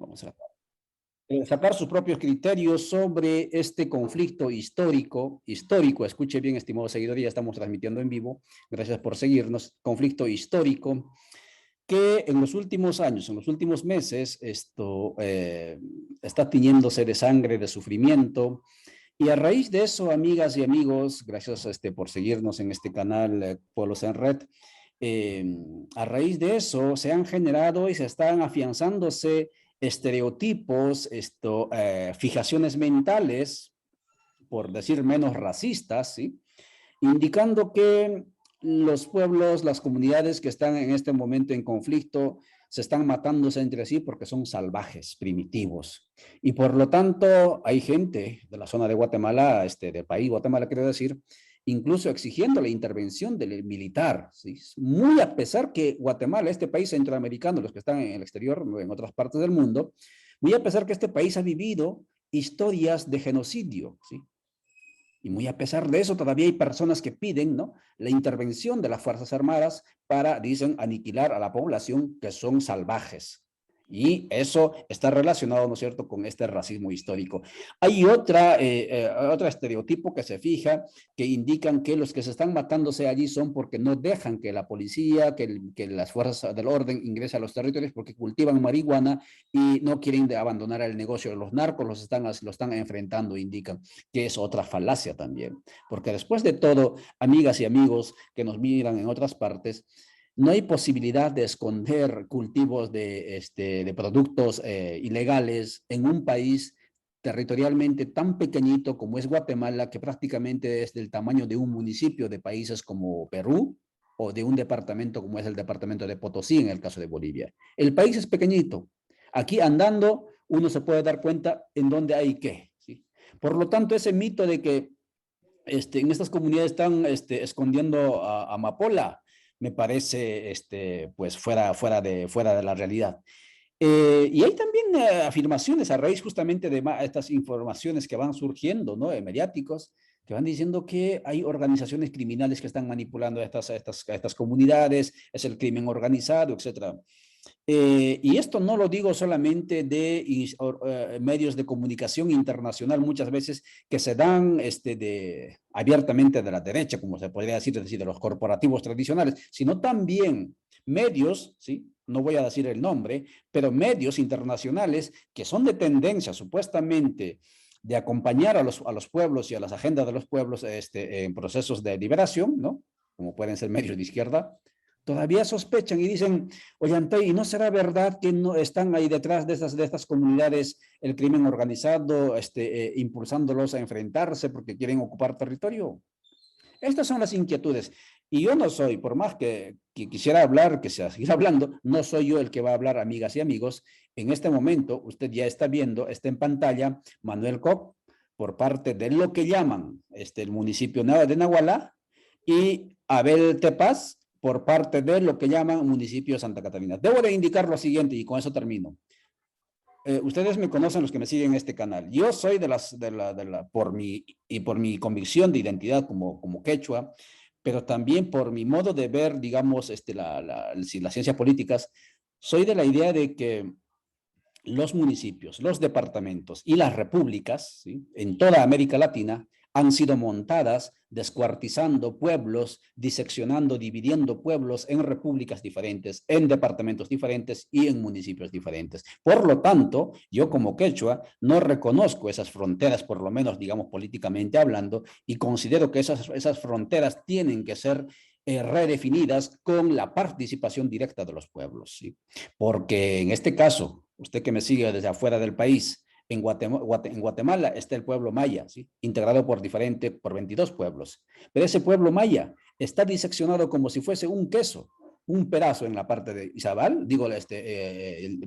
vamos a sacar sus propios criterios sobre este conflicto histórico, escuche bien, estimado seguidor, ya estamos transmitiendo en vivo, gracias por seguirnos, conflicto histórico, que en los últimos años, en los últimos meses, está tiñéndose de sangre, de sufrimiento, y a raíz de eso, amigas y amigos, gracias por seguirnos en este canal Pueblos en Red, a raíz de eso se han generado y se están afianzándose estereotipos, fijaciones mentales, por decir menos racistas, ¿sí? Indicando que los pueblos, las comunidades que están en este momento en conflicto, se están matándose entre sí porque son salvajes, primitivos. Y por lo tanto, hay gente de la zona de Guatemala, del país Guatemala, quiero decir, incluso exigiendo la intervención del militar, ¿sí? Muy a pesar que Guatemala, este país centroamericano, los que están en el exterior, en otras partes del mundo, muy a pesar que este país ha vivido historias de genocidio, ¿sí? Y muy a pesar de eso, todavía hay personas que piden, ¿no?, la intervención de las Fuerzas Armadas para, dicen, aniquilar a la población que son salvajes. Y eso está relacionado, ¿no es cierto?, con este racismo histórico. Hay otro estereotipo que se fija, que indican que los que se están matándose allí son porque no dejan que la policía, que las fuerzas del orden ingresen a los territorios porque cultivan marihuana y no quieren abandonar el negocio de los narcos, lo están enfrentando, indican, que es otra falacia también. Porque después de todo, amigas y amigos que nos miran en otras partes, no hay posibilidad de esconder cultivos de productos ilegales en un país territorialmente tan pequeñito como es Guatemala, que prácticamente es del tamaño de un municipio de países como Perú o de un departamento como es el departamento de Potosí en el caso de Bolivia. El país es pequeñito. Aquí andando uno se puede dar cuenta en dónde hay qué, ¿sí? Por lo tanto, ese mito de que en estas comunidades están escondiendo a amapola, me parece pues fuera de la realidad. Y hay también afirmaciones a raíz justamente de estas informaciones que van surgiendo, ¿no?, mediáticos, que van diciendo que hay organizaciones criminales que están manipulando a estas comunidades, es el crimen organizado, etcétera. Y esto no lo digo solamente de medios de comunicación internacional, muchas veces que se dan abiertamente de la derecha, como se podría decir, es decir, de los corporativos tradicionales, sino también medios, ¿sí?, no voy a decir el nombre, pero medios internacionales que son de tendencia supuestamente de acompañar a los pueblos y a las agendas de los pueblos en procesos de liberación, ¿no?, como pueden ser medios de izquierda, todavía sospechan y dicen, oye, ¿y no será verdad que no están ahí detrás de estas comunidades el crimen organizado, impulsándolos a enfrentarse porque quieren ocupar territorio? Estas son las inquietudes. Y yo no soy, por más que quisiera hablar, que sea seguir hablando, no soy yo el que va a hablar, amigas y amigos. En este momento, usted ya está viendo, está en pantalla, Manuel Koch, por parte de lo que llaman el municipio de Nahualá, y Abel Tepaz, por parte de lo que llaman municipio de Santa Catarina. Debo de indicar lo siguiente, y con eso termino. Ustedes me conocen, los que me siguen en este canal. Yo soy por mi convicción de identidad como quechua, pero también por mi modo de ver, digamos, las ciencias políticas, soy de la idea de que los municipios, los departamentos y las repúblicas, ¿sí?, en toda América Latina han sido montadas descuartizando pueblos, diseccionando, dividiendo pueblos en repúblicas diferentes, en departamentos diferentes y en municipios diferentes. Por lo tanto, yo como quechua no reconozco esas fronteras, por lo menos, digamos, políticamente hablando, y considero que esas fronteras tienen que ser redefinidas con la participación directa de los pueblos, ¿sí? Porque en este caso, usted que me sigue desde afuera del país, en Guatemala está el pueblo maya, ¿sí?, integrado por 22 pueblos. Pero ese pueblo maya está diseccionado como si fuese un queso, un pedazo en la parte de Izabal, digo,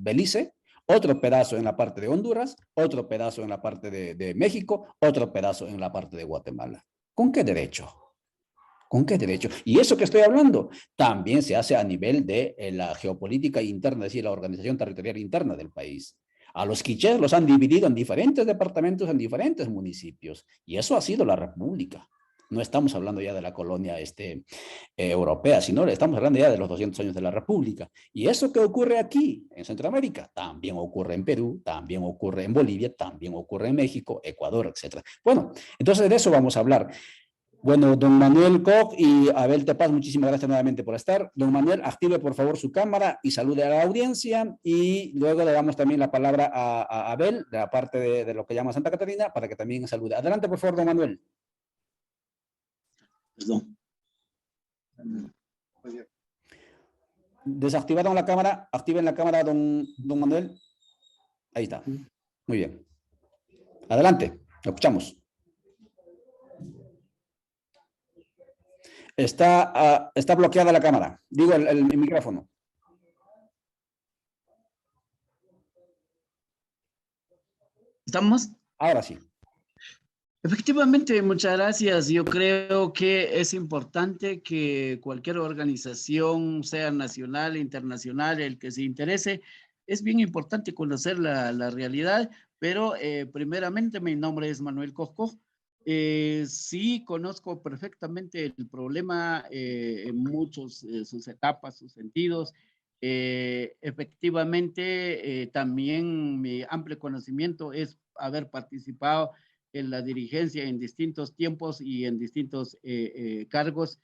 Belice, otro pedazo en la parte de Honduras, otro pedazo en la parte de México, otro pedazo en la parte de Guatemala. ¿Con qué derecho? ¿Con qué derecho? Y eso que estoy hablando también se hace a nivel de la geopolítica interna, es decir, la organización territorial interna del país. A los quichés los han dividido en diferentes departamentos, en diferentes municipios. Y eso ha sido la república. No estamos hablando ya de la colonia europea, sino estamos hablando ya de los 200 años de la República. Y eso que ocurre aquí, en Centroamérica, también ocurre en Perú, también ocurre en Bolivia, también ocurre en México, Ecuador, etc. Bueno, entonces de eso vamos a hablar. Bueno, don Manuel Koch y Abel Tepaz, muchísimas gracias nuevamente por estar. Don Manuel, active por favor su cámara y salude a la audiencia, y luego le damos también la palabra a Abel, de la parte de lo que llama Santa Catarina, para que también salude. Adelante, por favor, don Manuel. Perdón. Desactivaron la cámara, activen la cámara, don Manuel. Ahí está. Muy bien. Adelante, lo escuchamos. Está bloqueada la cámara, digo el micrófono. ¿Estamos? Ahora sí. Efectivamente, muchas gracias. Yo creo que es importante que cualquier organización, sea nacional, internacional, el que se interese, es bien importante conocer la realidad, pero primeramente mi nombre es Manuel Cosco. Sí conozco perfectamente el problema en muchos sus etapas, sus sentidos. Efectivamente, también mi amplio conocimiento es haber participado en la dirigencia en distintos tiempos y en distintos cargos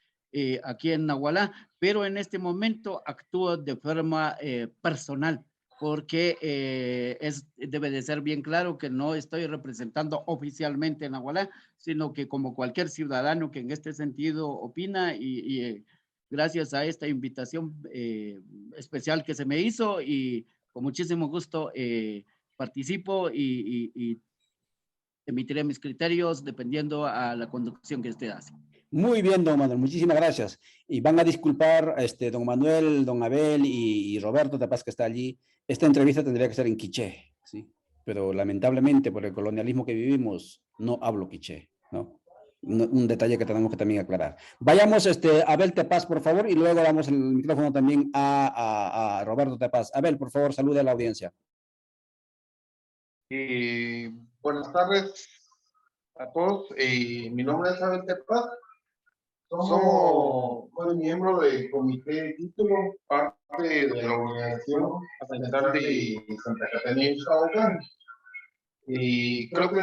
aquí en Nahualá, pero en este momento actúo de forma personal, porque debe de ser bien claro que no estoy representando oficialmente a Nahualá, sino que como cualquier ciudadano que en este sentido opina y gracias a esta invitación especial que se me hizo y con muchísimo gusto participo y emitiré mis criterios dependiendo a la conducción que usted hace. Muy bien, don Manuel, muchísimas gracias. Y van a disculpar, don Manuel, don Abel y Roberto Tepaz, que está allí. Esta entrevista tendría que ser en quiché, ¿sí? Pero lamentablemente por el colonialismo que vivimos, no hablo quiché, ¿no? Un detalle que tenemos que también aclarar. Vayamos, Abel Tepaz, por favor, y luego damos el micrófono también a Roberto Tepaz. Abel, por favor, salude a la audiencia. Buenas tardes a todos. Mi nombre es Abel Tepaz. Somos miembro del comité de título, parte de la organización central de Santa Catarina y Xcahuacán. Y creo que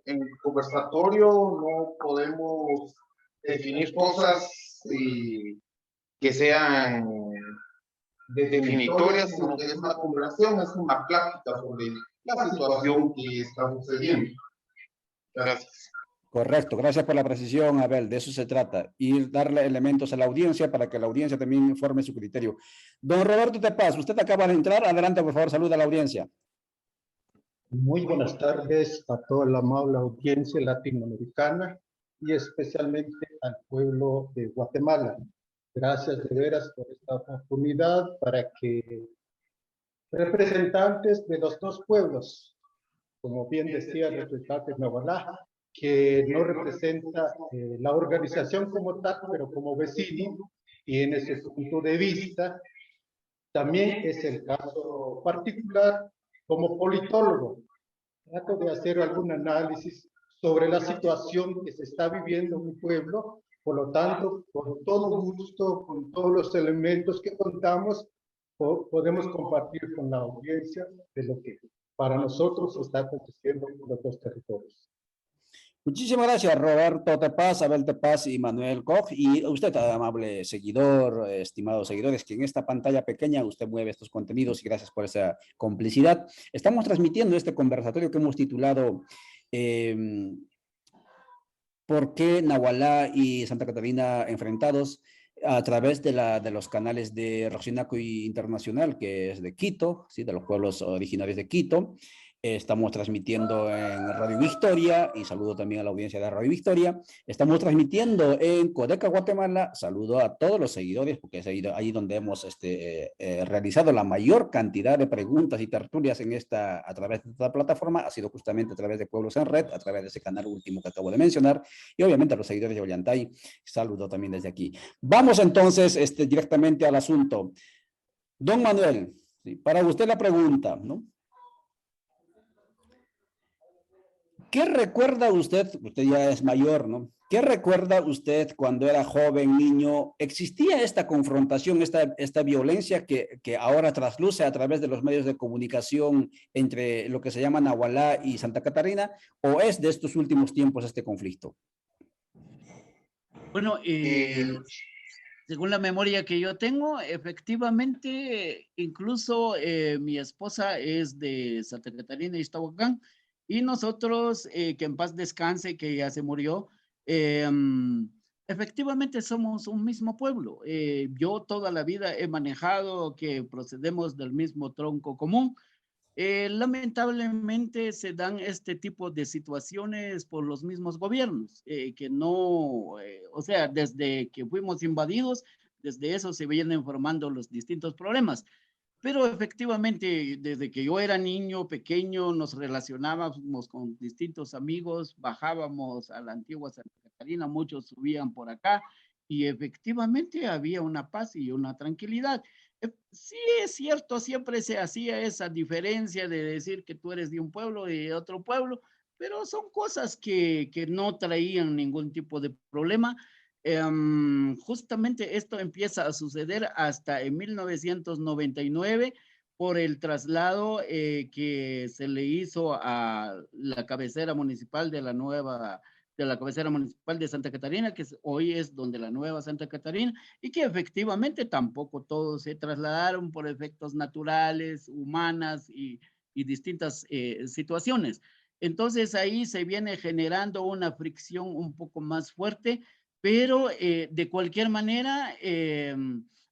en conversatorio no podemos definir cosas que sean definitorias, sino que es una conversación, es una plática sobre la situación que está sucediendo. Gracias. Correcto, gracias por la precisión, Abel, de eso se trata, ir darle elementos a la audiencia para que la audiencia también forme su criterio. Don Roberto Tepaz, usted acaba de entrar, adelante por favor, saluda a la audiencia. Muy buenas tardes a toda la amable audiencia latinoamericana y especialmente al pueblo de Guatemala. Gracias de veras por esta oportunidad para que representantes de los dos pueblos, como bien decía el representante de Nahualá, que no representa la organización como tal, pero como vecino, y en ese punto de vista, también es el caso particular como politólogo. Trato de hacer algún análisis sobre la situación que se está viviendo en un pueblo, por lo tanto, con todo gusto, con todos los elementos que contamos, podemos compartir con la audiencia de lo que para nosotros está aconteciendo en los dos territorios. Muchísimas gracias, Roberto Tepaz, Abel Tepaz y Manuel Koch. Y usted, amable seguidor, estimados seguidores, que en esta pantalla pequeña usted mueve estos contenidos y gracias por esa complicidad. Estamos transmitiendo este conversatorio que hemos titulado ¿por qué Nahualá y Santa Catarina enfrentados? A través de los canales de Roxinacuy Internacional, que es de Quito, ¿sí? De los pueblos originarios de Quito. Estamos transmitiendo en Radio Victoria, y saludo también a la audiencia de Radio Victoria. Estamos transmitiendo en Codeca, Guatemala. Saludo a todos los seguidores, porque es ahí donde hemos realizado la mayor cantidad de preguntas y tertulias a través de esta plataforma. Ha sido justamente a través de Pueblos en Red, a través de ese canal último que acabo de mencionar, y obviamente a los seguidores de Ollantay. Saludo también desde aquí. Vamos entonces directamente al asunto. Don Manuel, ¿sí? Para usted la pregunta, ¿no? ¿Qué recuerda usted? Usted ya es mayor, ¿no? ¿Qué recuerda usted cuando era joven, niño? ¿Existía esta confrontación, esta violencia que ahora trasluce a través de los medios de comunicación entre lo que se llama Nahualá y Santa Catarina? ¿O es de estos últimos tiempos este conflicto? Bueno, Eh, según la memoria que yo tengo, efectivamente, incluso mi esposa es de Santa Catarina y Iztahuacán, y nosotros, que en paz descanse, que ya se murió, eh, efectivamente somos un mismo pueblo. Yo toda la vida he manejado que procedemos del mismo tronco común. Lamentablemente se dan este tipo de situaciones por los mismos gobiernos, que no, o sea, desde que fuimos invadidos, desde eso se vienen formando los distintos problemas. Pero efectivamente, desde que yo era niño, pequeño, nos relacionábamos con distintos amigos, bajábamos a la antigua Santa Catarina, muchos subían por acá y efectivamente había una paz y una tranquilidad. Sí es cierto, siempre se hacía esa diferencia de decir que tú eres de un pueblo y de otro pueblo, pero son cosas que no traían ningún tipo de problema. Justamente esto empieza a suceder hasta en 1999 por el traslado que se le hizo a la cabecera municipal de la cabecera municipal de Santa Catarina, que hoy es donde la nueva Santa Catarina, y que efectivamente tampoco todos se trasladaron por efectos naturales, humanas y distintas situaciones. Entonces ahí se viene generando una fricción un poco más fuerte, pero de cualquier manera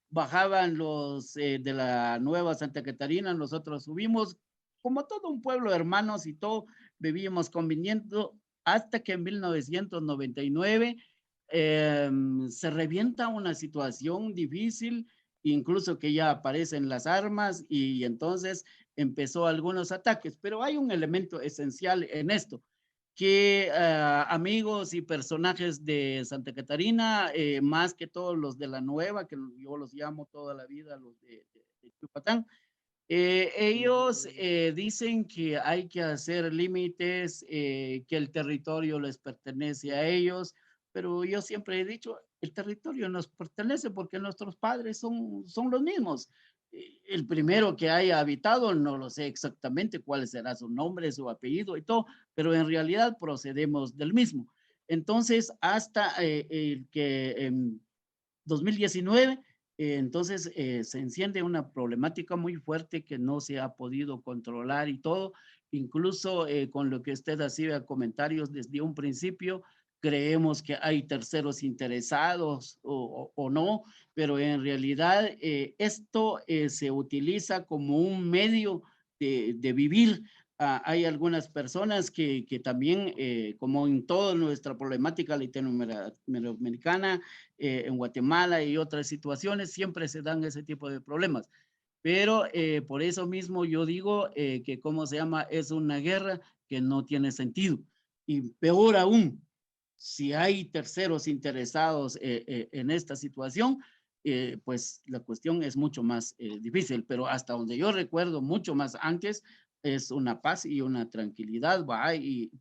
bajaban los de la Nueva Santa Catarina, nosotros subimos, como todo un pueblo hermanos y todo, vivíamos conviviendo hasta que en 1999 se revienta una situación difícil, incluso que ya aparecen las armas y entonces empezó algunos ataques, pero hay un elemento esencial en esto que amigos y personajes de Santa Catarina, más que todos los de la nueva, que yo los llamo toda la vida, los de Yucatán, ellos dicen que hay que hacer límites, que el territorio les pertenece a ellos, pero yo siempre he dicho, el territorio nos pertenece porque nuestros padres son los mismos. El primero que haya habitado, no lo sé exactamente cuál será su nombre, su apellido y todo, pero en realidad procedemos del mismo. Entonces, hasta el que en 2019 entonces se enciende una problemática muy fuerte que no se ha podido controlar y todo, incluso con lo que usted hacía comentarios desde un principio, creemos que hay terceros interesados o no, pero en realidad esto se utiliza como un medio de vivir. Hay algunas personas que también, como en toda nuestra problemática latinoamericana, en Guatemala y otras situaciones, siempre se dan ese tipo de problemas. Pero por eso mismo yo digo que, ¿cómo se llama? Es una guerra que no tiene sentido. Y peor aún, si hay terceros interesados en esta situación, pues la cuestión es mucho más difícil. Pero hasta donde yo recuerdo, mucho más antes, es una paz y una tranquilidad, ¿va?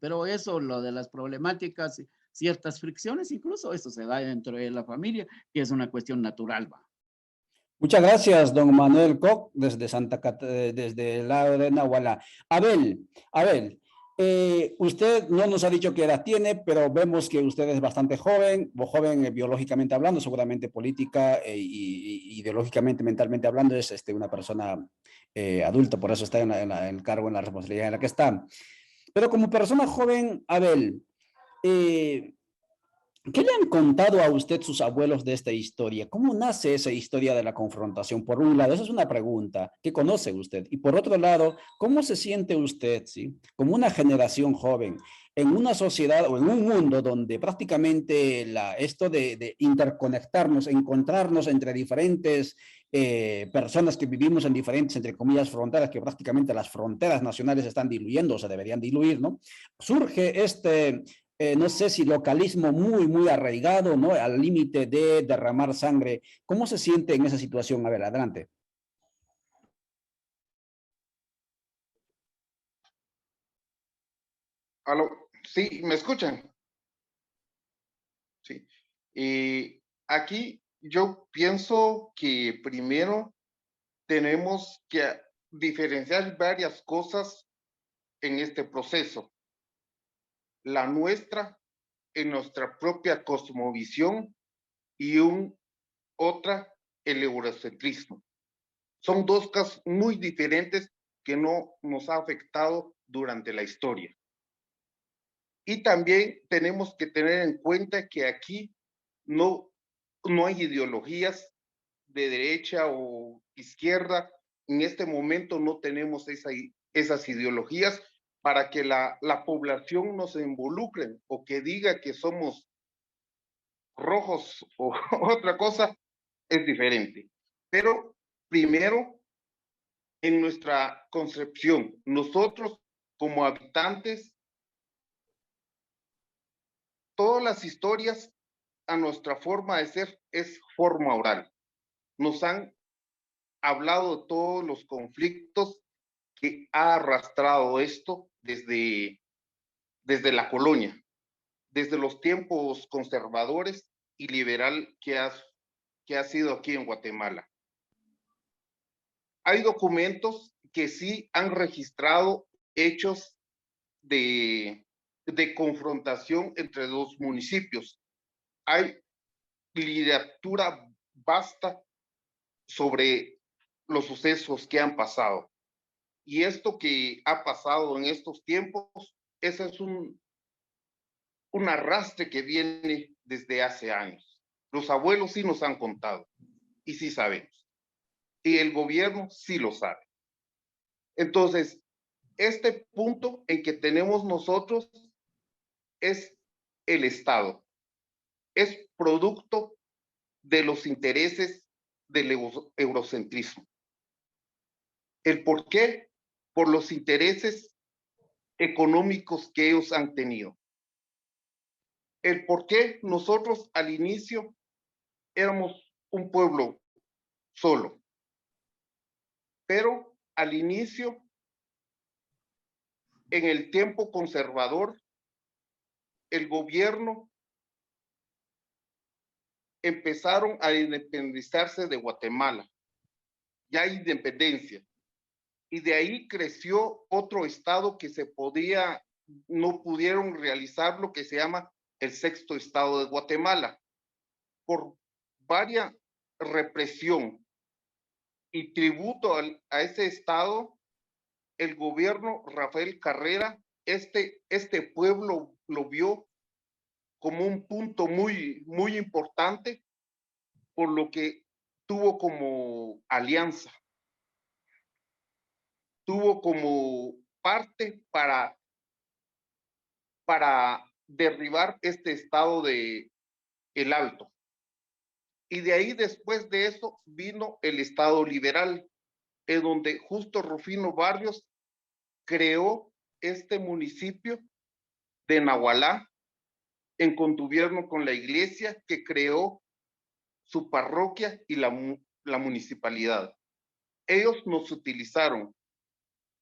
Pero eso, lo de las problemáticas, ciertas fricciones, incluso eso se da dentro de la familia, que es una cuestión natural, ¿va? Muchas gracias, don Manuel Koch, desde el lado de Nahualá. Abel, usted no nos ha dicho qué edad tiene, pero vemos que usted es bastante joven, biológicamente hablando, seguramente política y ideológicamente, mentalmente hablando, es una persona adulta, por eso está en el cargo, en la responsabilidad en la que está. Pero como persona joven, Abel, ¿qué le han contado a usted sus abuelos de esta historia? ¿Cómo nace esa historia de la confrontación? Por un lado, esa es una pregunta que conoce usted. Y por otro lado, ¿cómo se siente usted, sí, como una generación joven en una sociedad o en un mundo donde prácticamente esto de interconectarnos, encontrarnos entre diferentes personas que vivimos en diferentes, entre comillas, fronteras, que prácticamente las fronteras nacionales están diluyendo o se deberían diluir, ¿no? Surge no sé si localismo muy arraigado, ¿no? Al límite de derramar sangre. ¿Cómo se siente en esa situación? A ver, adelante. Aló. Sí, ¿me escuchan? Sí. Aquí yo pienso que primero tenemos que diferenciar varias cosas en este proceso. La nuestra, en nuestra propia cosmovisión, y otra, el eurocentrismo. Son dos casos muy diferentes que no nos ha afectado durante la historia. Y también tenemos que tener en cuenta que aquí no hay ideologías de derecha o izquierda. En este momento no tenemos esas ideologías para que la población no se involucre o que diga que somos rojos o otra cosa, es diferente. Pero primero, en nuestra concepción, nosotros como habitantes, todas las historias a nuestra forma de ser es forma oral. Nos han hablado de todos los conflictos que ha arrastrado esto desde la colonia, desde los tiempos conservadores y liberal que ha sido aquí en Guatemala. Hay documentos que sí han registrado hechos de confrontación entre dos municipios. Hay literatura vasta sobre los sucesos que han pasado. Y esto que ha pasado en estos tiempos, ese es un arrastre que viene desde hace años. Los abuelos sí nos han contado y sí sabemos. Y el gobierno sí lo sabe. Entonces, este punto en que tenemos nosotros es el Estado. Es producto de los intereses del eurocentrismo. ¿El por qué? Por los intereses económicos que ellos han tenido. El por qué nosotros al inicio éramos un pueblo solo. Pero al inicio, en el tiempo conservador, el gobierno empezaron a independizarse de Guatemala. Ya hay independencia. Y de ahí creció otro estado que no pudieron realizar lo que se llama el sexto estado de Guatemala. Por varias represión y tributo a ese estado, el gobierno Rafael Carrera, este pueblo lo vio como un punto muy, muy importante, por lo que tuvo como alianza, tuvo como parte para derribar este estado de El Alto. Y de ahí, después de eso, vino el estado liberal, en donde Justo Rufino Barrios creó este municipio de Nahualá, en contubernio con la iglesia, que creó su parroquia y la municipalidad. Ellos nos utilizaron.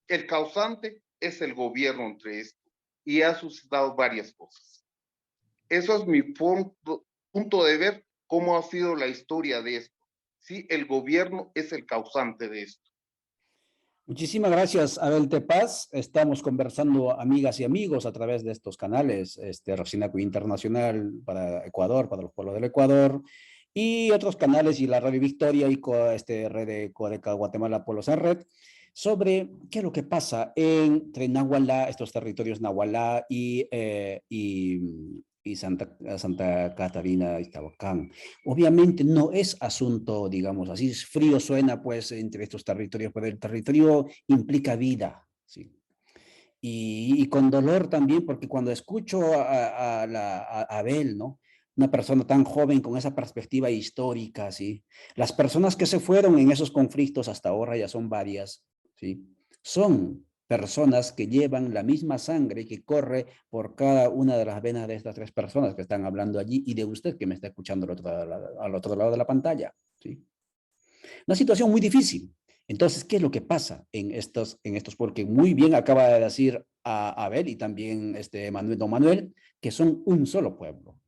El causante es el gobierno entre esto, y ha suscitado varias cosas. Eso es mi punto de ver cómo ha sido la historia de esto. Sí, el gobierno es el causante de esto. Muchísimas gracias, Abel Tepaz. Estamos conversando, amigas y amigos, a través de estos canales, Rocinaco Internacional para Ecuador, para los pueblos del Ecuador, y otros canales, y la Radio Victoria y Red de Codeca Guatemala Pueblos en Red, sobre qué es lo que pasa entre Nahualá, estos territorios Nahualá y Santa Catarina y Tabacán. Obviamente no es asunto, digamos, así frío suena pues entre estos territorios, pero el territorio implica vida, ¿sí? Y con dolor también, porque cuando escucho a Abel, ¿no? Una persona tan joven con esa perspectiva histórica, ¿sí? Las personas que se fueron en esos conflictos hasta ahora ya son varias, ¿sí? Son personas que llevan la misma sangre que corre por cada una de las venas de estas tres personas que están hablando allí y de usted que me está escuchando al otro lado de la pantalla, ¿sí? Una situación muy difícil. Entonces, ¿qué es lo que pasa en estos? Porque muy bien acaba de decir a Abel y también don Manuel, que son un solo pueblo.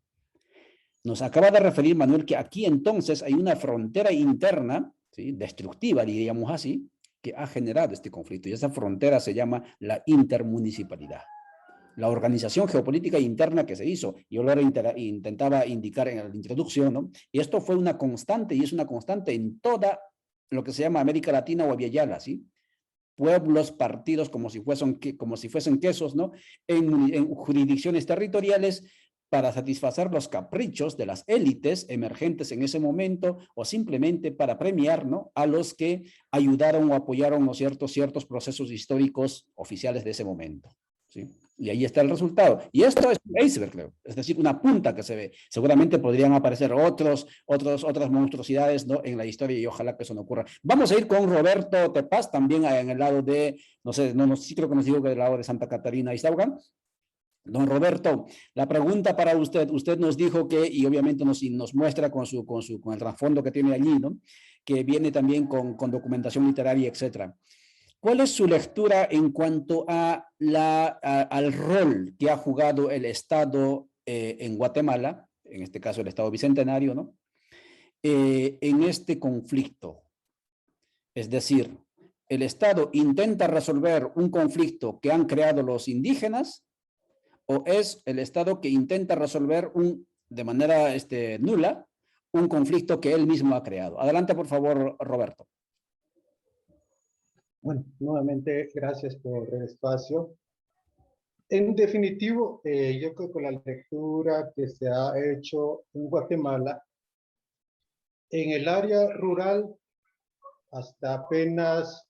Nos acaba de referir Manuel que aquí entonces hay una frontera interna, ¿sí?, destructiva, diríamos así, que ha generado este conflicto. Y esa frontera se llama la intermunicipalidad. La organización geopolítica interna que se hizo. Yo lo intentaba indicar en la introducción, ¿no? Y esto fue una constante, y es una constante en toda lo que se llama América Latina o Aviala, ¿sí? Pueblos, partidos, como si fuesen quesos, ¿no? En jurisdicciones territoriales para satisfacer los caprichos de las élites emergentes en ese momento o simplemente para premiar, ¿no?, a los que ayudaron o apoyaron, ¿no?, ciertos procesos históricos oficiales de ese momento, ¿sí? Y ahí está el resultado. Y esto es un iceberg, creo. Es decir, una punta que se ve. Seguramente podrían aparecer otras monstruosidades, ¿no?, en la historia, y ojalá que eso no ocurra. Vamos a ir con Roberto Tepaz, también en el lado de, no sé, sí creo que nos dijo que del lado de Santa Catarina y Iztaugan. Don Roberto, la pregunta para usted. Usted nos dijo que, y obviamente nos muestra con el trasfondo que tiene allí, ¿no?, que viene también con documentación literaria, etcétera. ¿Cuál es su lectura en cuanto a al rol que ha jugado el Estado en Guatemala, en este caso el Estado Bicentenario, ¿no?, en este conflicto? Es decir, el Estado intenta resolver un conflicto que han creado los indígenas, o es el Estado que intenta resolver de manera nula un conflicto que él mismo ha creado. Adelante, por favor, Roberto. Bueno, nuevamente, gracias por el espacio. En definitivo, yo creo que la lectura que se ha hecho en Guatemala, en el área rural, hasta apenas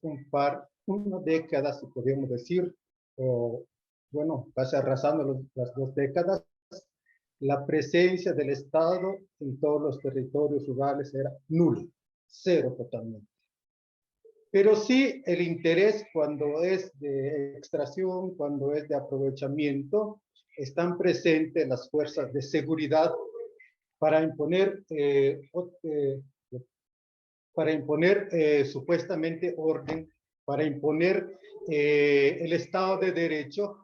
una década, si podemos decir, o bueno, casi arrasando las 2 décadas, la presencia del Estado en todos los territorios rurales era nula, cero totalmente. Pero sí el interés cuando es de extracción, cuando es de aprovechamiento, están presentes las fuerzas de seguridad para imponer, supuestamente orden, para imponer el Estado de Derecho,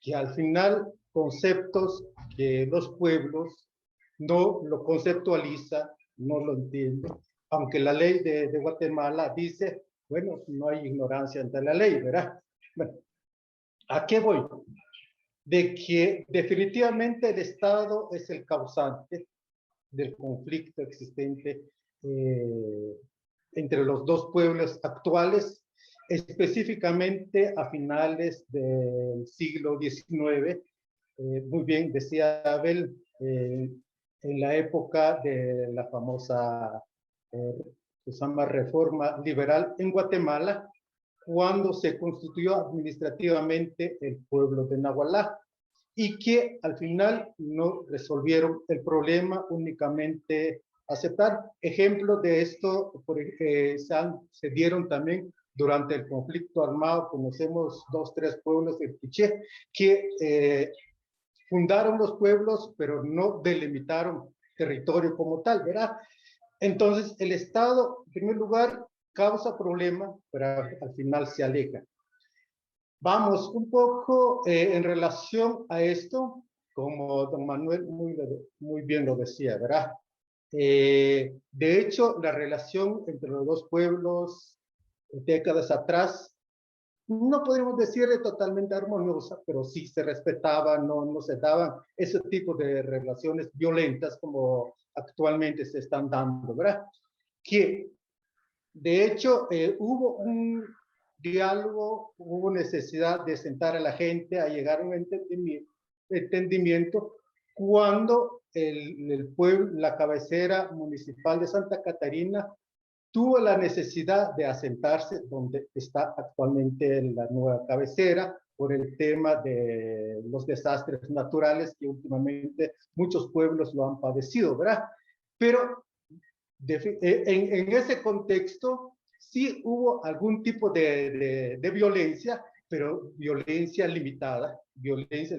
que al final conceptos que los pueblos no lo conceptualizan, no lo entienden, aunque la ley de Guatemala dice, bueno, no hay ignorancia ante la ley, ¿verdad? Bueno, ¿a qué voy? De que definitivamente el Estado es el causante del conflicto existente entre los dos pueblos actuales, específicamente a finales del siglo XIX. Muy bien, decía Abel, en la época de la famosa se llama reforma liberal en Guatemala, cuando se constituyó administrativamente el pueblo de Nahualá, y que al final no resolvieron el problema, únicamente aceptar. Ejemplos de esto se dieron también durante el conflicto armado. Conocemos 2, 3 pueblos del Quiché que fundaron los pueblos, pero no delimitaron territorio como tal, ¿verdad? Entonces, el Estado, en primer lugar, causa problemas, pero al final se aleja. Vamos un poco en relación a esto, como don Manuel muy bien lo decía, ¿verdad? De hecho, la relación entre los dos pueblos décadas atrás, no podríamos decirle totalmente armoniosa, pero sí se respetaban, no se daban ese tipo de relaciones violentas como actualmente se están dando, ¿verdad? Que de hecho hubo un diálogo, hubo necesidad de sentar a la gente a llegar a un entendimiento cuando el pueblo, la cabecera municipal de Santa Catarina tuvo la necesidad de asentarse donde está actualmente la nueva cabecera por el tema de los desastres naturales que últimamente muchos pueblos lo han padecido, ¿verdad? Pero en ese contexto sí hubo algún tipo de violencia, pero violencia limitada, violencia,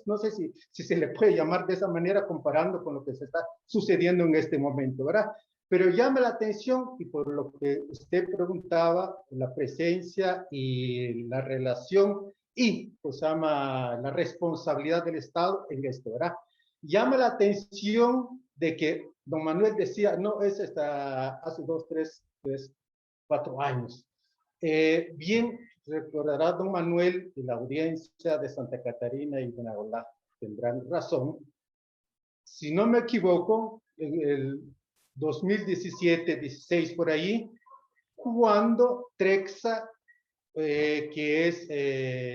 no sé si se le puede llamar de esa manera comparando con lo que se está sucediendo en este momento, ¿verdad? Pero llama la atención, y por lo que usted preguntaba, la presencia y la relación y, pues, la responsabilidad del Estado en esto, ¿verdad? Llama la atención de que don Manuel decía, no, es hasta hace 2, 3, 4 años. Bien, recordará don Manuel y la audiencia de Santa Catarina y de Nagola tendrán razón. Si no me equivoco, en el 2017, 16 por ahí, cuando Trexa, que es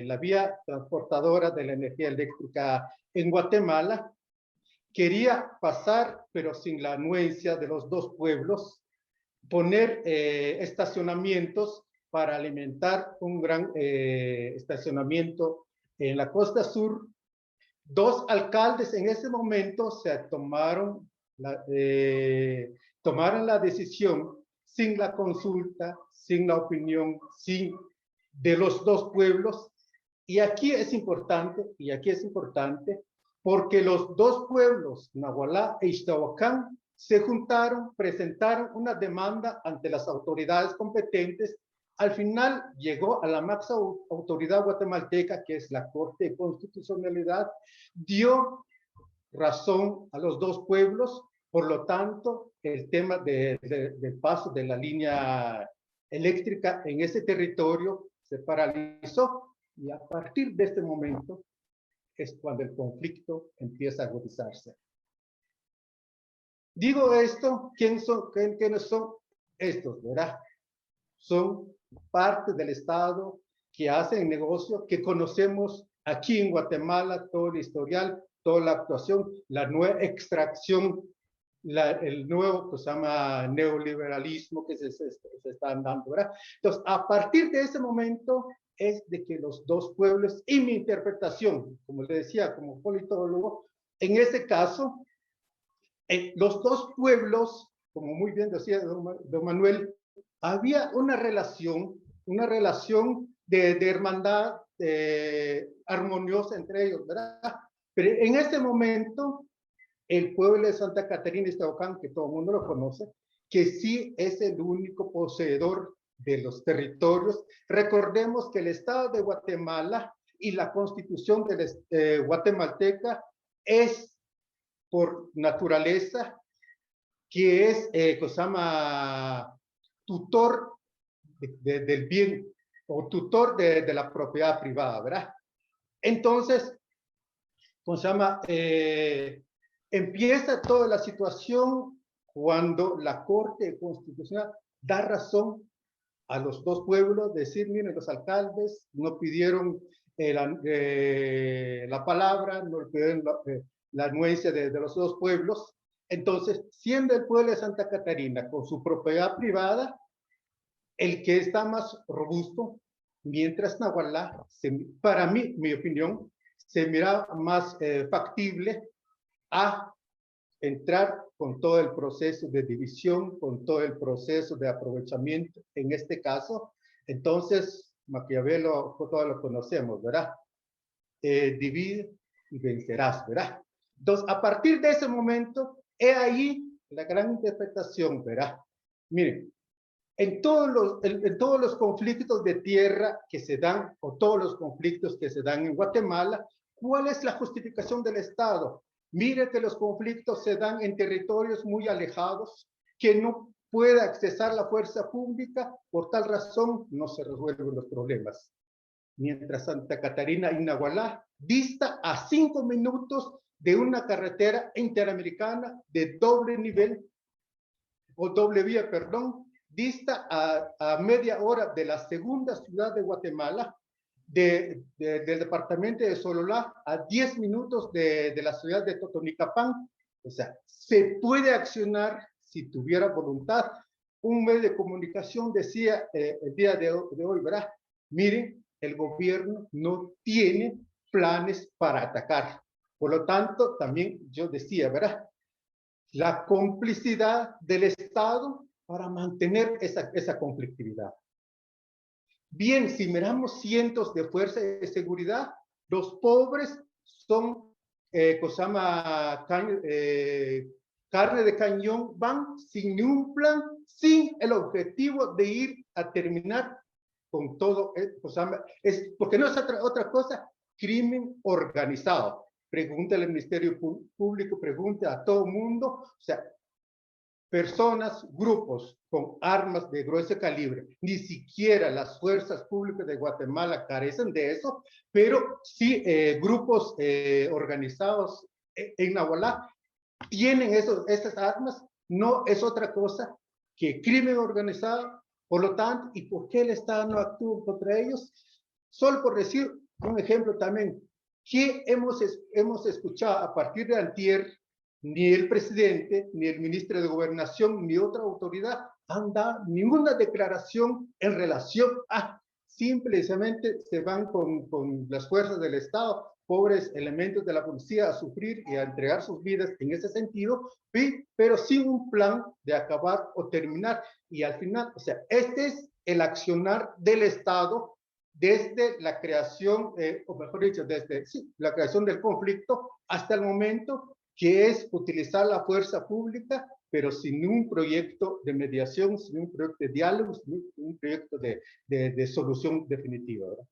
la vía transportadora de la energía eléctrica en Guatemala, quería pasar, pero sin la anuencia de los dos pueblos, poner estacionamientos para alimentar un gran estacionamiento en la costa sur. Dos alcaldes en ese momento se tomaron la decisión sin la consulta, sin la opinión, sin de los dos pueblos. Y aquí es importante, porque los dos pueblos, Nagualá e Ixtahuacán, se juntaron, presentaron una demanda ante las autoridades competentes. Al final llegó a la máxima autoridad guatemalteca, que es la Corte de Constitucionalidad, dio razón a los dos pueblos. Por lo tanto, el tema del paso de la línea eléctrica en ese territorio se paralizó, y a partir de este momento es cuando el conflicto empieza a agudizarse. Digo esto, ¿quiénes son estos, verdad? Son parte del Estado que hacen negocio, que conocemos aquí en Guatemala, todo el historial, toda la actuación, la nueva extracción, el nuevo que se llama neoliberalismo que se está dando, ¿verdad? Entonces, a partir de ese momento es de que los dos pueblos, y mi interpretación, como le decía, como politólogo, en ese caso, los dos pueblos, como muy bien decía don Manuel, había una relación de hermandad armoniosa entre ellos, ¿verdad? Pero en este momento, el pueblo de Santa Catarina y Ixtahuacán, que todo el mundo lo conoce, que sí es el único poseedor de los territorios. Recordemos que el Estado de Guatemala y la Constitución guatemalteca es, por naturaleza, que es, tutor del bien, o tutor de la propiedad privada, ¿verdad? Entonces, empieza toda la situación cuando la Corte Constitucional da razón a los dos pueblos, decir, miren, los alcaldes no pidieron la palabra, no pidieron la anuencia de los dos pueblos. Entonces, siendo el pueblo de Santa Catarina con su propiedad privada el que está más robusto, mientras Nagualá, para mí, mi opinión, se mira más factible a entrar con todo el proceso de división, con todo el proceso de aprovechamiento, en este caso. Entonces, Maquiavelo, todos lo conocemos, ¿verdad? Divide y vencerás, ¿verdad? Entonces, a partir de ese momento, he ahí la gran interpretación, ¿verdad? Miren, en todos los conflictos de tierra que se dan, o todos los conflictos que se dan en Guatemala, ¿cuál es la justificación del Estado? Mire que los conflictos se dan en territorios muy alejados, que no puede accesar la fuerza pública, por tal razón no se resuelven los problemas. Mientras Santa Catarina y Nagualá dista a 5 minutos de una carretera interamericana de doble nivel, o doble vía, perdón, dista a media hora de la segunda ciudad de Guatemala, del departamento de Sololá, a 10 minutos de la ciudad de Totonicapán. O sea, se puede accionar si tuviera voluntad. Un medio de comunicación decía el día de hoy, ¿verdad? Miren, el gobierno no tiene planes para atacar. Por lo tanto, también yo decía, ¿verdad? La complicidad del Estado para mantener esa conflictividad. Bien, si miramos cientos de fuerzas de seguridad, los pobres son carne de cañón, van sin ningún plan, sin el objetivo de ir a terminar con todo, porque no es otra cosa, crimen organizado. Pregúntale al Ministerio Público, pregunte a todo el mundo, o sea, personas, grupos con armas de grueso calibre, ni siquiera las fuerzas públicas de Guatemala carecen de eso, pero sí grupos organizados en Nahualá tienen esas armas, no es otra cosa que crimen organizado. Por lo tanto, ¿y por qué el Estado no actúa contra ellos? Solo por decir un ejemplo también, que hemos escuchado a partir de antier, ni el presidente, ni el ministro de Gobernación, ni otra autoridad han dado ninguna declaración en relación a, simplemente se van con las fuerzas del Estado, pobres elementos de la policía, a sufrir y a entregar sus vidas en ese sentido, pero sin un plan de acabar o terminar. Y al final, o sea, este es el accionar del Estado desde la creación, o mejor dicho, desde la creación del conflicto hasta el momento, que es utilizar la fuerza pública, pero sin un proyecto de mediación, sin un proyecto de diálogo, sin un proyecto de solución definitiva, ¿verdad?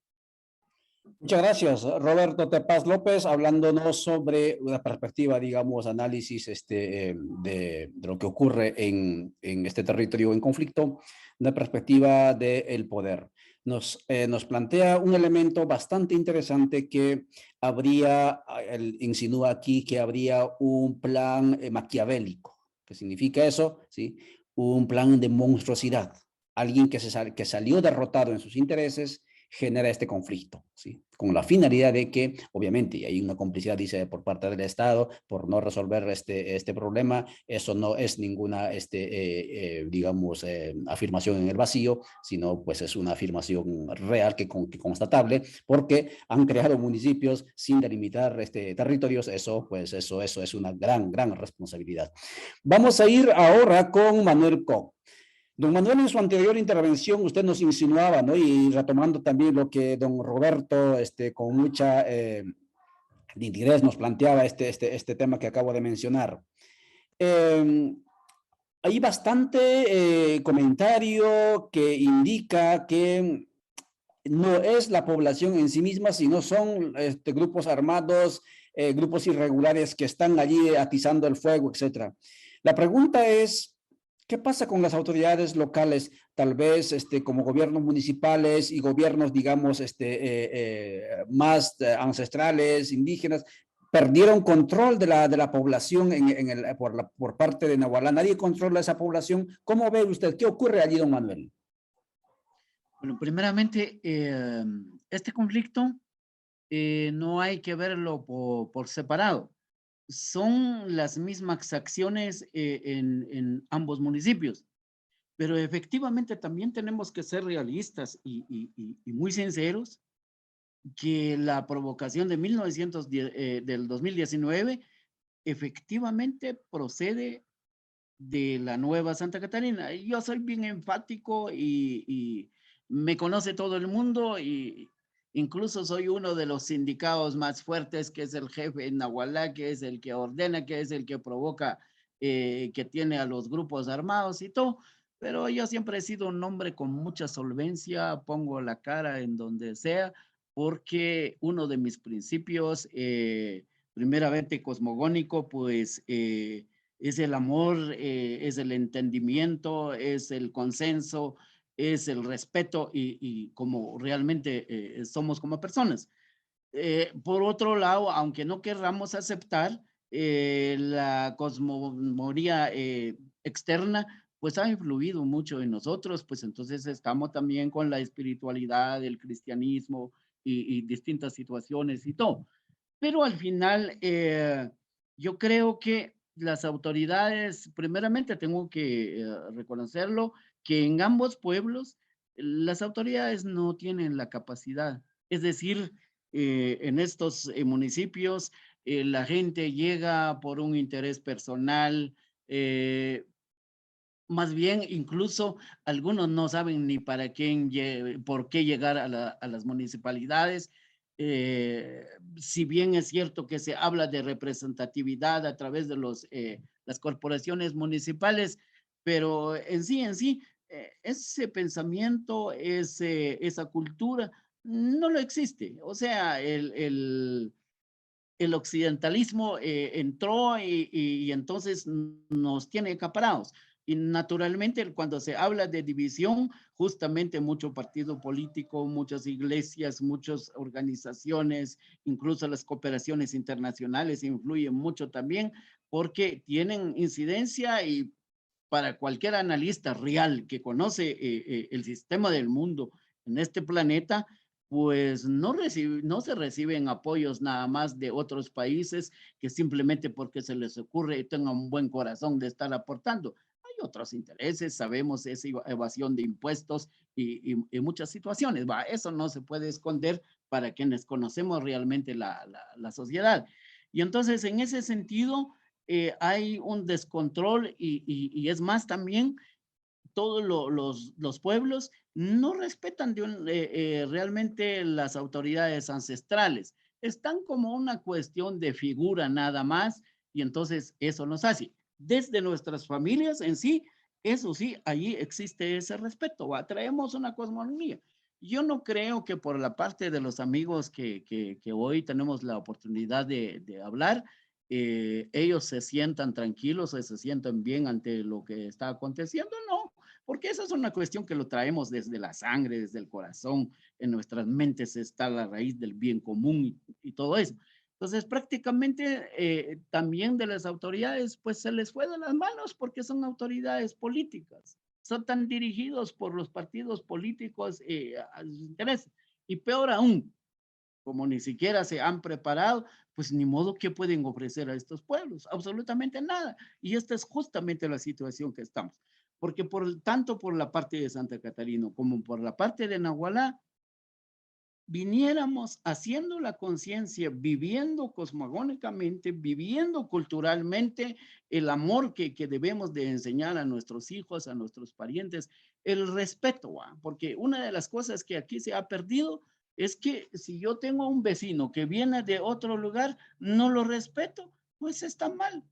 Muchas gracias, Roberto Tepaz López, hablándonos sobre una perspectiva, digamos, análisis de lo que ocurre en este territorio en conflicto, una perspectiva del poder. Nos plantea un elemento bastante interesante que habría, él insinúa aquí que habría un plan maquiavélico. ¿Qué significa eso? ¿Sí? Un plan de monstruosidad. Alguien que salió derrotado en sus intereses genera este conflicto, ¿sí? Con la finalidad de que, obviamente, y hay una complicidad, dice, por parte del Estado, por no resolver este problema, eso no es ninguna, digamos, afirmación en el vacío, sino pues es una afirmación real que constatable, porque han creado municipios sin delimitar territorios, eso es una gran responsabilidad. Vamos a ir ahora con Manuel Koch. Don Manuel, en su anterior intervención, usted nos insinuaba, ¿no? Y retomando también lo que don Roberto, con mucha nitidez nos planteaba este tema que acabo de mencionar. Hay bastante comentario que indica que no es la población en sí misma, sino son grupos armados, grupos irregulares que están allí atizando el fuego, etc. La pregunta es, ¿qué pasa con las autoridades locales, tal vez como gobiernos municipales y gobiernos, digamos, más ancestrales, indígenas? Perdieron control de la población por parte de Nahualá. Nadie controla esa población. ¿Cómo ve usted? ¿Qué ocurre allí, don Manuel? Bueno, primeramente, este conflicto no hay que verlo por separado. Son las mismas acciones en ambos municipios, pero efectivamente también tenemos que ser realistas y muy sinceros que la provocación de del 2019 efectivamente procede de la Nueva Santa Catarina. Yo soy bien enfático y me conoce todo el mundo y incluso soy uno de los sindicados más fuertes, que es el jefe en Nahualá, que es el que ordena, que es el que provoca, que tiene a los grupos armados y todo. Pero yo siempre he sido un hombre con mucha solvencia, pongo la cara en donde sea, porque uno de mis principios, primeramente cosmogónico, pues es el amor, es el entendimiento, es el consenso, es el respeto y como realmente somos como personas. Por otro lado, aunque no querramos aceptar la cosmogonía externa, pues ha influido mucho en nosotros, pues entonces estamos también con la espiritualidad, el cristianismo y distintas situaciones y todo. Pero al final, yo creo que las autoridades, primeramente tengo que reconocerlo, que en ambos pueblos las autoridades no tienen la capacidad. Es decir, en estos municipios la gente llega por un interés personal, más bien incluso algunos no saben ni por qué llegar a las municipalidades. si bien es cierto que se habla de representatividad a través de las corporaciones municipales, pero en sí, ese pensamiento, esa cultura, no lo existe. O sea, el occidentalismo entró y entonces nos tiene acaparados. Y naturalmente cuando se habla de división, justamente mucho partido político, muchas iglesias, muchas organizaciones, incluso las cooperaciones internacionales influyen mucho también porque tienen incidencia y para cualquier analista real que conoce el sistema del mundo en este planeta, pues no se reciben apoyos nada más de otros países que simplemente porque se les ocurre y tengan un buen corazón de estar aportando. Hay otros intereses, sabemos esa evasión de impuestos y muchas situaciones. Va, eso no se puede esconder para quienes conocemos realmente la sociedad. Y entonces, en ese sentido, hay un descontrol y es más también todos los pueblos no respetan realmente las autoridades ancestrales. Están como una cuestión de figura nada más y entonces eso nos hace. Desde nuestras familias en sí, eso sí, allí existe ese respeto. Traemos una cosmogonía. Yo no creo que por la parte de los amigos que hoy tenemos la oportunidad de hablar, ellos se sientan tranquilos o se sientan bien ante lo que está aconteciendo. No, porque esa es una cuestión que lo traemos desde la sangre, desde el corazón, en nuestras mentes está la raíz del bien común y todo eso. Entonces, prácticamente también de las autoridades, pues se les fue de las manos porque son autoridades políticas, son tan dirigidos por los partidos políticos a sus intereses. Y peor aún, como ni siquiera se han preparado, pues ni modo que pueden ofrecer a estos pueblos, absolutamente nada. Y esta es justamente la situación que estamos. Porque tanto por la parte de Santa Catarina como por la parte de Nahualá, viniéramos haciendo la conciencia, viviendo cosmogónicamente, viviendo culturalmente el amor que debemos de enseñar a nuestros hijos, a nuestros parientes, el respeto, porque una de las cosas que aquí se ha perdido es que si yo tengo un vecino que viene de otro lugar, no lo respeto, pues está mal.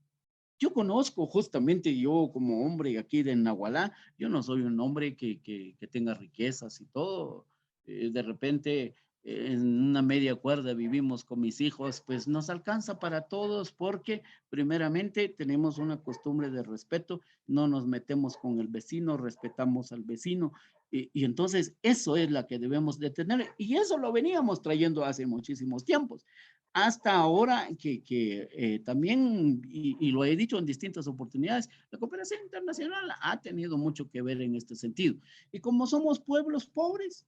Yo conozco justamente yo como hombre aquí de Nahualá, yo no soy un hombre que tenga riquezas y todo. De repente en una media cuerda vivimos con mis hijos, pues nos alcanza para todos porque primeramente tenemos una costumbre de respeto, no nos metemos con el vecino, respetamos al vecino y entonces eso es la que debemos de tener y eso lo veníamos trayendo hace muchísimos tiempos hasta ahora que también, y lo he dicho en distintas oportunidades, la cooperación internacional ha tenido mucho que ver en este sentido. Y como somos pueblos pobres,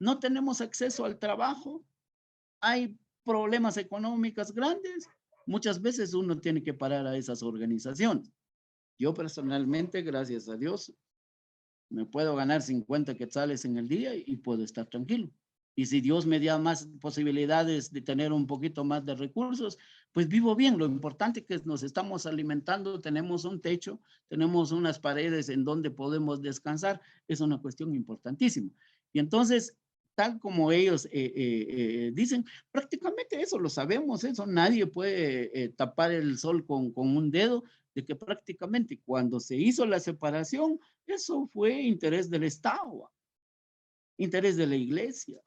no tenemos acceso al trabajo, hay problemas económicos grandes, muchas veces uno tiene que parar a esas organizaciones. Yo personalmente, gracias a Dios, me puedo ganar 50 quetzales en el día y puedo estar tranquilo. Y si Dios me da más posibilidades de tener un poquito más de recursos, pues vivo bien. Lo importante es que nos estamos alimentando, tenemos un techo, tenemos unas paredes en donde podemos descansar, es una cuestión importantísima. Y entonces, tal como ellos dicen, prácticamente eso lo sabemos, eso nadie puede tapar el sol con un dedo, de que prácticamente cuando se hizo la separación, eso fue interés del Estado, interés de la iglesia,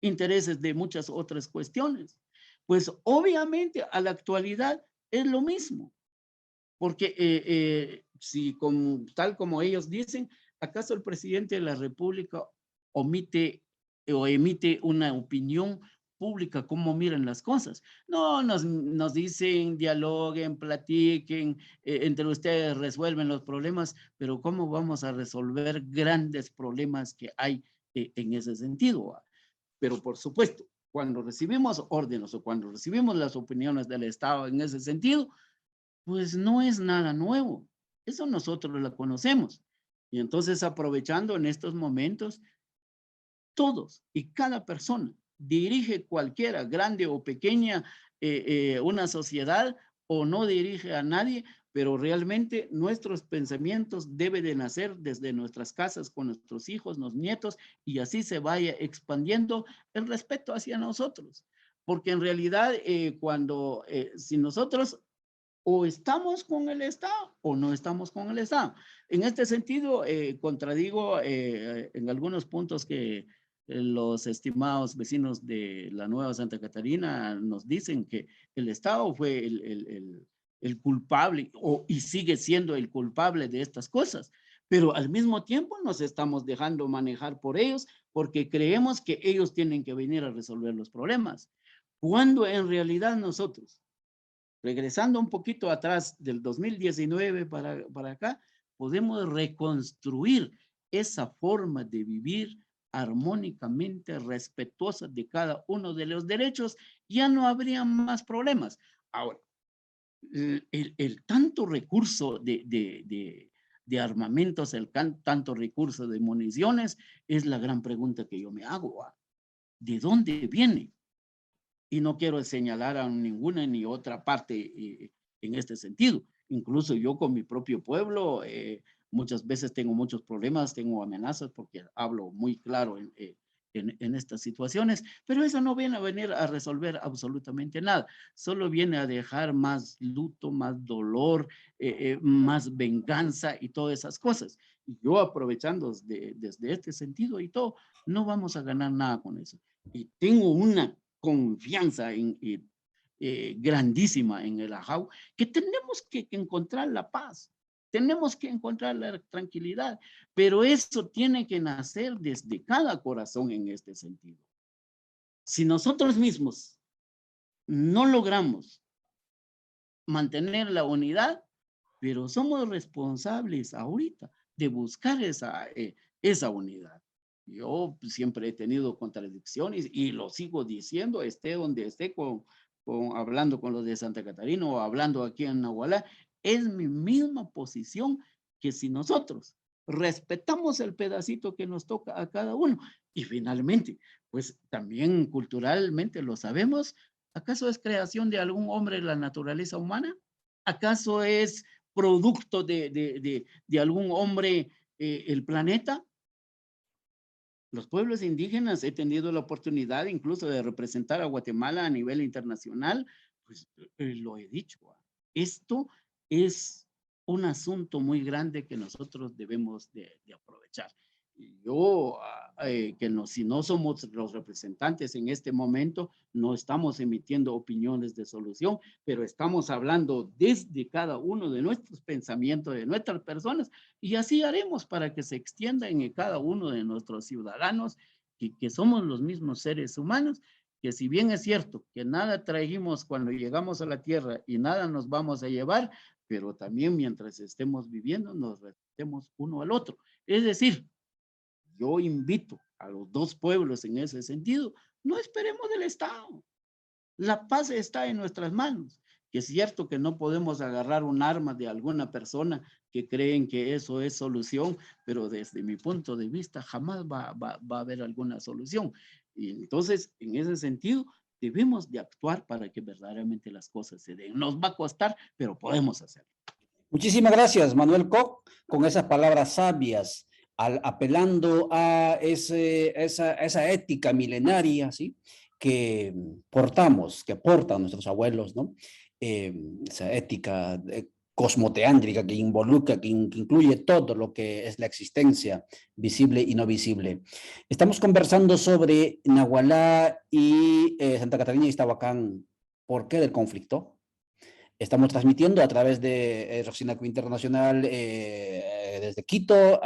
intereses de muchas otras cuestiones. Pues obviamente a la actualidad es lo mismo, porque si tal como ellos dicen, ¿acaso el presidente de la República omite o emite una opinión pública, cómo miran las cosas? No, nos dicen, dialoguen, platiquen, entre ustedes resuelven los problemas, pero ¿cómo vamos a resolver grandes problemas que hay en ese sentido? Pero por supuesto, cuando recibimos órdenes o cuando recibimos las opiniones del Estado en ese sentido, pues no es nada nuevo. Eso nosotros lo conocemos. Y entonces aprovechando en estos momentos, todos y cada persona dirige cualquiera, grande o pequeña, una sociedad o no dirige a nadie, pero realmente nuestros pensamientos deben de nacer desde nuestras casas con nuestros hijos, los nietos, y así se vaya expandiendo el respeto hacia nosotros. Porque en realidad si nosotros o estamos con el Estado o no estamos con el Estado. En este sentido, contradigo en algunos puntos que los estimados vecinos de la Nueva Santa Catarina nos dicen que el Estado fue el culpable y sigue siendo el culpable de estas cosas. Pero al mismo tiempo nos estamos dejando manejar por ellos porque creemos que ellos tienen que venir a resolver los problemas. Cuando en realidad nosotros, regresando un poquito atrás del 2019 para acá, podemos reconstruir esa forma de vivir armónicamente, respetuosa de cada uno de los derechos, ya no habría más problemas. Ahora, el tanto recurso de armamentos, tanto recurso de municiones, es la gran pregunta que yo me hago. ¿De dónde viene? Y no quiero señalar a ninguna ni otra parte en este sentido. Incluso yo con mi propio pueblo, muchas veces tengo muchos problemas, tengo amenazas porque hablo muy claro en estas situaciones, pero eso no viene a venir a resolver absolutamente nada, solo viene a dejar más luto, más dolor, más venganza y todas esas cosas. Y yo aprovechando desde este sentido y todo, no vamos a ganar nada con eso. Y tengo una confianza grandísima en el Ajau, que tenemos que encontrar la paz, tenemos que encontrar la tranquilidad, pero eso tiene que nacer desde cada corazón en este sentido. Si nosotros mismos no logramos mantener la unidad, pero somos responsables ahorita de buscar esa unidad. Yo siempre he tenido contradicciones y lo sigo diciendo, esté donde esté hablando con los de Santa Catarina o hablando aquí en Nahualá, es mi misma posición que si nosotros respetamos el pedacito que nos toca a cada uno y finalmente, pues también culturalmente lo sabemos, ¿acaso es creación de algún hombre la naturaleza humana? ¿Acaso es producto de algún hombre el planeta? Los pueblos indígenas, he tenido la oportunidad incluso de representar a Guatemala a nivel internacional, pues lo he dicho, esto es un asunto muy grande que nosotros debemos de aprovechar. Y yo, si no somos los representantes en este momento, no estamos emitiendo opiniones de solución, pero estamos hablando desde cada uno de nuestros pensamientos, de nuestras personas, y así haremos para que se extienda en cada uno de nuestros ciudadanos, que somos los mismos seres humanos, que si bien es cierto que nada trajimos cuando llegamos a la tierra y nada nos vamos a llevar, pero también mientras estemos viviendo nos respetemos uno al otro. Es decir, yo invito a los dos pueblos en ese sentido, no esperemos del Estado. La paz está en nuestras manos. Que es cierto que no podemos agarrar un arma de alguna persona que creen que eso es solución, pero desde mi punto de vista jamás va a haber alguna solución. Y entonces, en ese sentido, debemos de actuar para que verdaderamente las cosas se den. Nos va a costar, pero podemos hacerlo. Muchísimas gracias, Manuel Koch, con esas palabras sabias, apelando a esa ética milenaria, ¿sí?, que portamos, que portan nuestros abuelos, ¿no? Esa ética cosmoteándrica que involucra, que incluye todo lo que es la existencia visible y no visible. Estamos conversando sobre Nahualá y Santa Catarina y Iztahuacán. ¿Por qué del conflicto? Estamos transmitiendo a través de Roxinaco Internacional desde Quito,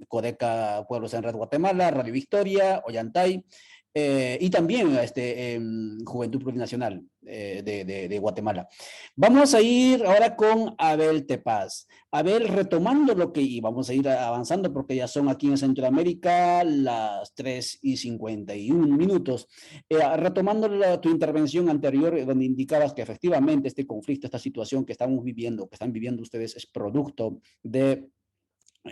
Codeca Pueblos en Red Guatemala, Radio Victoria, Ollantay, y también Juventud Plurinacional de Guatemala. Vamos a ir ahora con Abel Tepaz. Abel, retomando y vamos a ir avanzando porque ya son aquí en Centroamérica las 3:51. Retomando tu intervención anterior, donde indicabas que efectivamente este conflicto, esta situación que estamos viviendo, que están viviendo ustedes, es producto de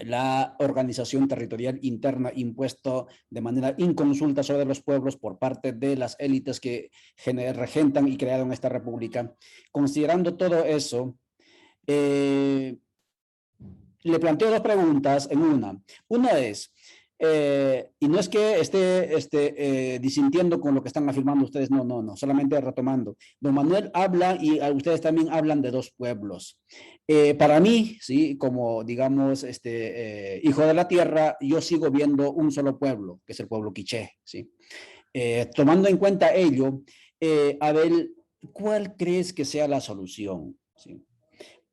la organización territorial interna impuesto de manera inconsulta sobre los pueblos por parte de las élites que regentan y crearon esta república. Considerando todo eso, Le planteo dos preguntas en una. Una es, y no es que esté disintiendo con lo que están afirmando ustedes, no, solamente retomando. Don Manuel habla y ustedes también hablan de dos pueblos. Para mí, sí, como digamos, hijo de la tierra, yo sigo viendo un solo pueblo, que es el pueblo quiché, sí. Tomando en cuenta ello, Abel, ¿cuál crees que sea la solución? ¿Sí?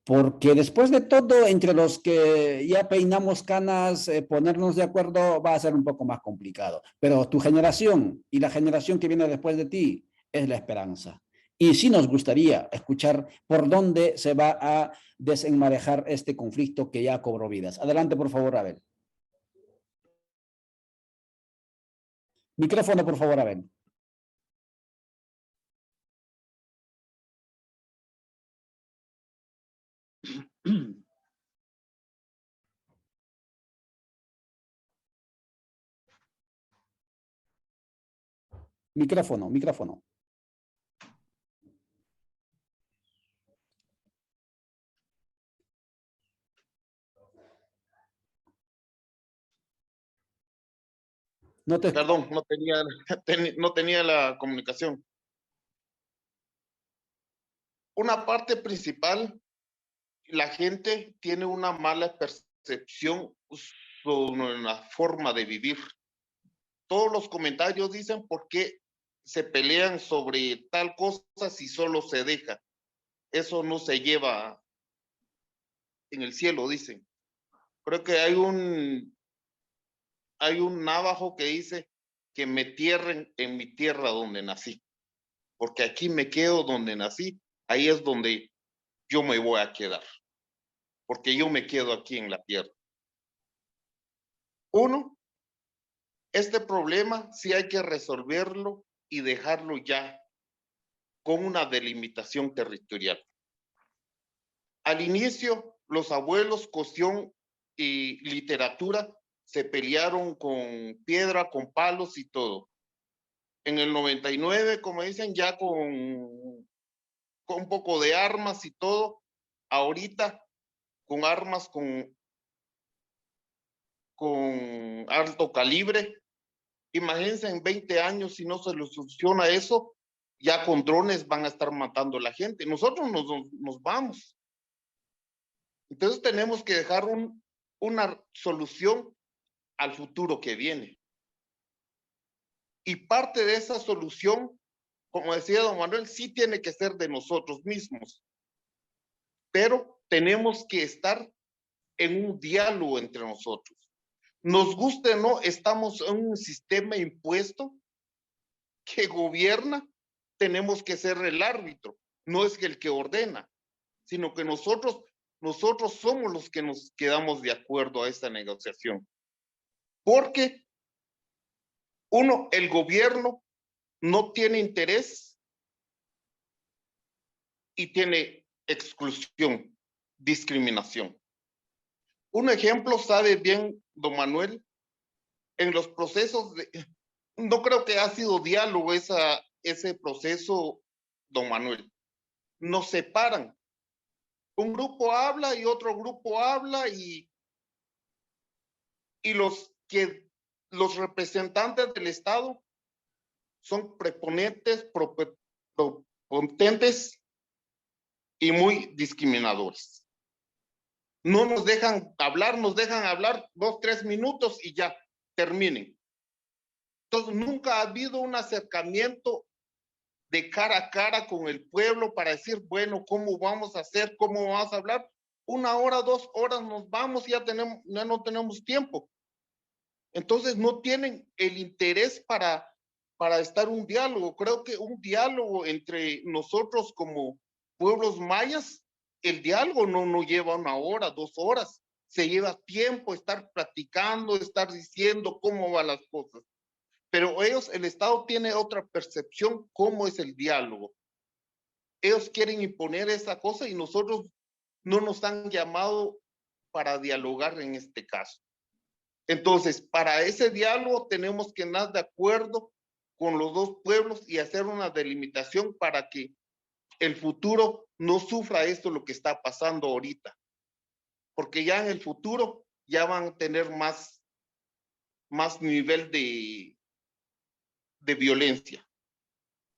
Porque después de todo, entre los que ya peinamos canas, ponernos de acuerdo va a ser un poco más complicado. Pero tu generación y la generación que viene después de ti es la esperanza. Y sí nos gustaría escuchar por dónde se va a desenmarejar este conflicto que ya cobró vidas. Adelante, por favor, Abel. Micrófono, por favor, Abel. Micrófono. No te... Perdón, no tenía la comunicación. Una parte principal, la gente tiene una mala percepción sobre la forma de vivir. Todos los comentarios dicen por qué se pelean sobre tal cosa si solo se deja. Eso no se lleva en el cielo, dicen. Creo que hay un navajo que dice que me tierren en mi tierra donde nací, porque aquí me quedo donde nací, ahí es donde yo me voy a quedar, porque yo me quedo aquí en la tierra. Uno, este problema sí hay que resolverlo y dejarlo ya con una delimitación territorial. Al inicio, los abuelos, cuestión y literatura, se pelearon con piedra, con palos y todo. En el 99, como dicen, ya con un poco de armas y todo. Ahorita, con armas con alto calibre. Imagínense en 20 años, si no se les soluciona eso, ya con drones van a estar matando a la gente. Nosotros nos vamos. Entonces tenemos que dejar una solución al futuro que viene. Y parte de esa solución, como decía don Manuel, sí tiene que ser de nosotros mismos. Pero tenemos que estar en un diálogo entre nosotros. Nos guste o no, estamos en un sistema impuesto que gobierna, tenemos que ser el árbitro. No es que el que ordena, sino que nosotros somos los que nos quedamos de acuerdo a esta negociación. Porque uno, el gobierno no tiene interés y tiene exclusión, discriminación. Un ejemplo sabe bien don Manuel, en los procesos no creo que ha sido diálogo ese proceso, don Manuel. Nos separan. Un grupo habla y otro grupo habla y los representantes del Estado son prepotentes y muy discriminadores. No nos dejan hablar, nos dejan hablar 2, 3 minutos y ya, terminen. Entonces, nunca ha habido un acercamiento de cara a cara con el pueblo para decir, bueno, ¿cómo vamos a hacer? ¿Cómo vamos a hablar? 1 hora, 2 horas nos vamos y ya no tenemos tiempo. Entonces, no tienen el interés para estar un diálogo. Creo que un diálogo entre nosotros como pueblos mayas, el diálogo no lleva 1 hora, 2 horas. Se lleva tiempo estar platicando, estar diciendo cómo van las cosas. Pero el Estado tiene otra percepción, cómo es el diálogo. Ellos quieren imponer esa cosa y nosotros no nos han llamado para dialogar en este caso. Entonces, para ese diálogo tenemos que estar de acuerdo con los dos pueblos y hacer una delimitación para que el futuro no sufra esto lo que está pasando ahorita, porque ya en el futuro ya van a tener más nivel de violencia,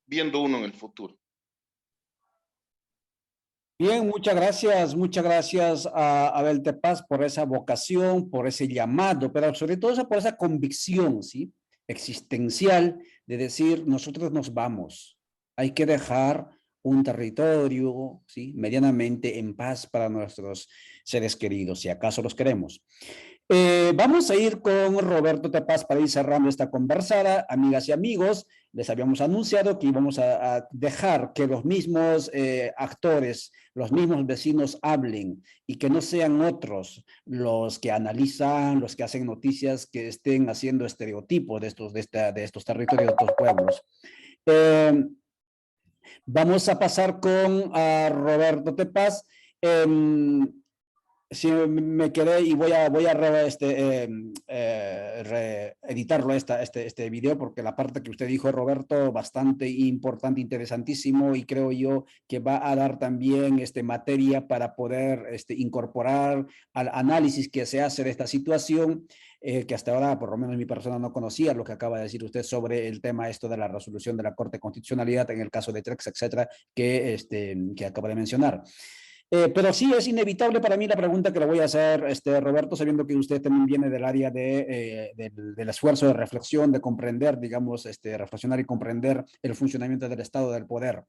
viendo uno en el futuro. Bien, muchas gracias a Abel Tepaz por esa vocación, por ese llamado, pero sobre todo por esa convicción, ¿sí? Existencial de decir, nosotros nos vamos, hay que dejar un territorio, ¿sí? Medianamente en paz para nuestros seres queridos, si acaso los queremos. Vamos a ir con Roberto Tepaz para ir cerrando esta conversada. Amigas y amigos, les habíamos anunciado que íbamos a dejar que los mismos actores, los mismos vecinos hablen y que no sean otros los que analizan, los que hacen noticias, que estén haciendo estereotipos de estos territorios, de estos pueblos. Vamos a pasar con Roberto Tepaz. Si me quedé y voy a editarlo este video, porque la parte que usted dijo, Roberto, bastante importante, interesantísimo, y creo yo que va a dar también materia para poder incorporar al análisis que se hace de esta situación, que hasta ahora, por lo menos mi persona no conocía lo que acaba de decir usted sobre el tema esto de la resolución de la Corte de Constitucionalidad en el caso de Trex, etcétera, que acaba de mencionar. Pero sí es inevitable para mí la pregunta que le voy a hacer, Roberto, sabiendo que usted también viene del área del esfuerzo de reflexión, de comprender, digamos, reflexionar y comprender el funcionamiento del Estado del poder.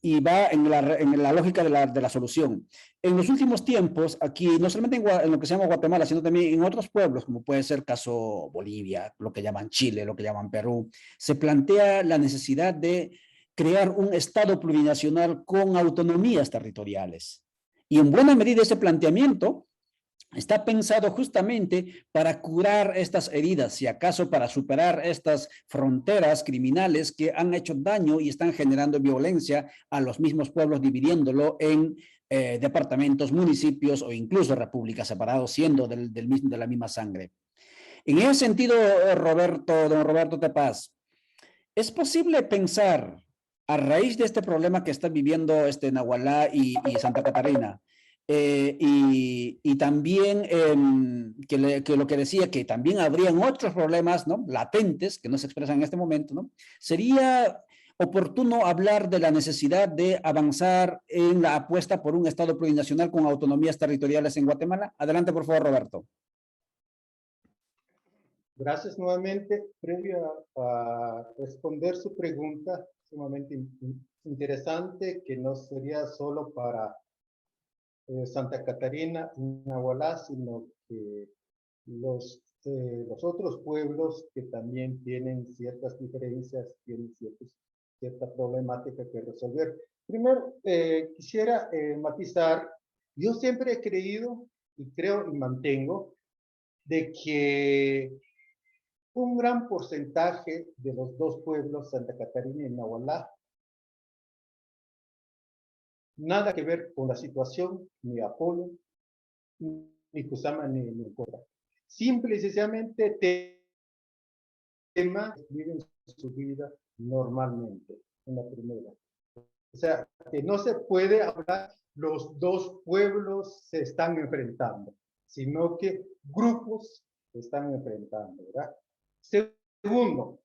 Y va en la lógica de la solución. En los últimos tiempos, aquí, no solamente en lo que se llama Guatemala, sino también en otros pueblos, como puede ser caso Bolivia, lo que llaman Chile, lo que llaman Perú, se plantea la necesidad de crear un Estado plurinacional con autonomías territoriales. Y en buena medida ese planteamiento está pensado justamente para curar estas heridas, si acaso para superar estas fronteras criminales que han hecho daño y están generando violencia a los mismos pueblos, dividiéndolo en departamentos, municipios o incluso repúblicas separados, siendo de la misma sangre. En ese sentido, don Roberto Tepaz, ¿es posible pensar a raíz de este problema que están viviendo Nahualá y Santa Catarina, y también que lo que decía, que también habrían otros problemas, ¿no?, latentes que no se expresan en este momento, ¿no? Sería oportuno hablar de la necesidad de avanzar en la apuesta por un Estado plurinacional con autonomías territoriales en Guatemala. Adelante, por favor, Roberto. Gracias nuevamente. Previo a responder su pregunta, sumamente interesante, que no sería solo para Santa Catarina y Nahualá, sino que los otros pueblos que también tienen ciertas diferencias, tienen cierta problemática que resolver. Primero, quisiera matizar, yo siempre he creído, y creo y mantengo, de que un gran porcentaje de los dos pueblos, Santa Catarina y Nahualá, nada que ver con la situación, ni Apolo, ni Kusama, ni Cora. Simple y sencillamente viven su vida normalmente, en la primera. O sea, que no se puede hablar, los dos pueblos se están enfrentando, sino que grupos se están enfrentando, ¿verdad? Segundo,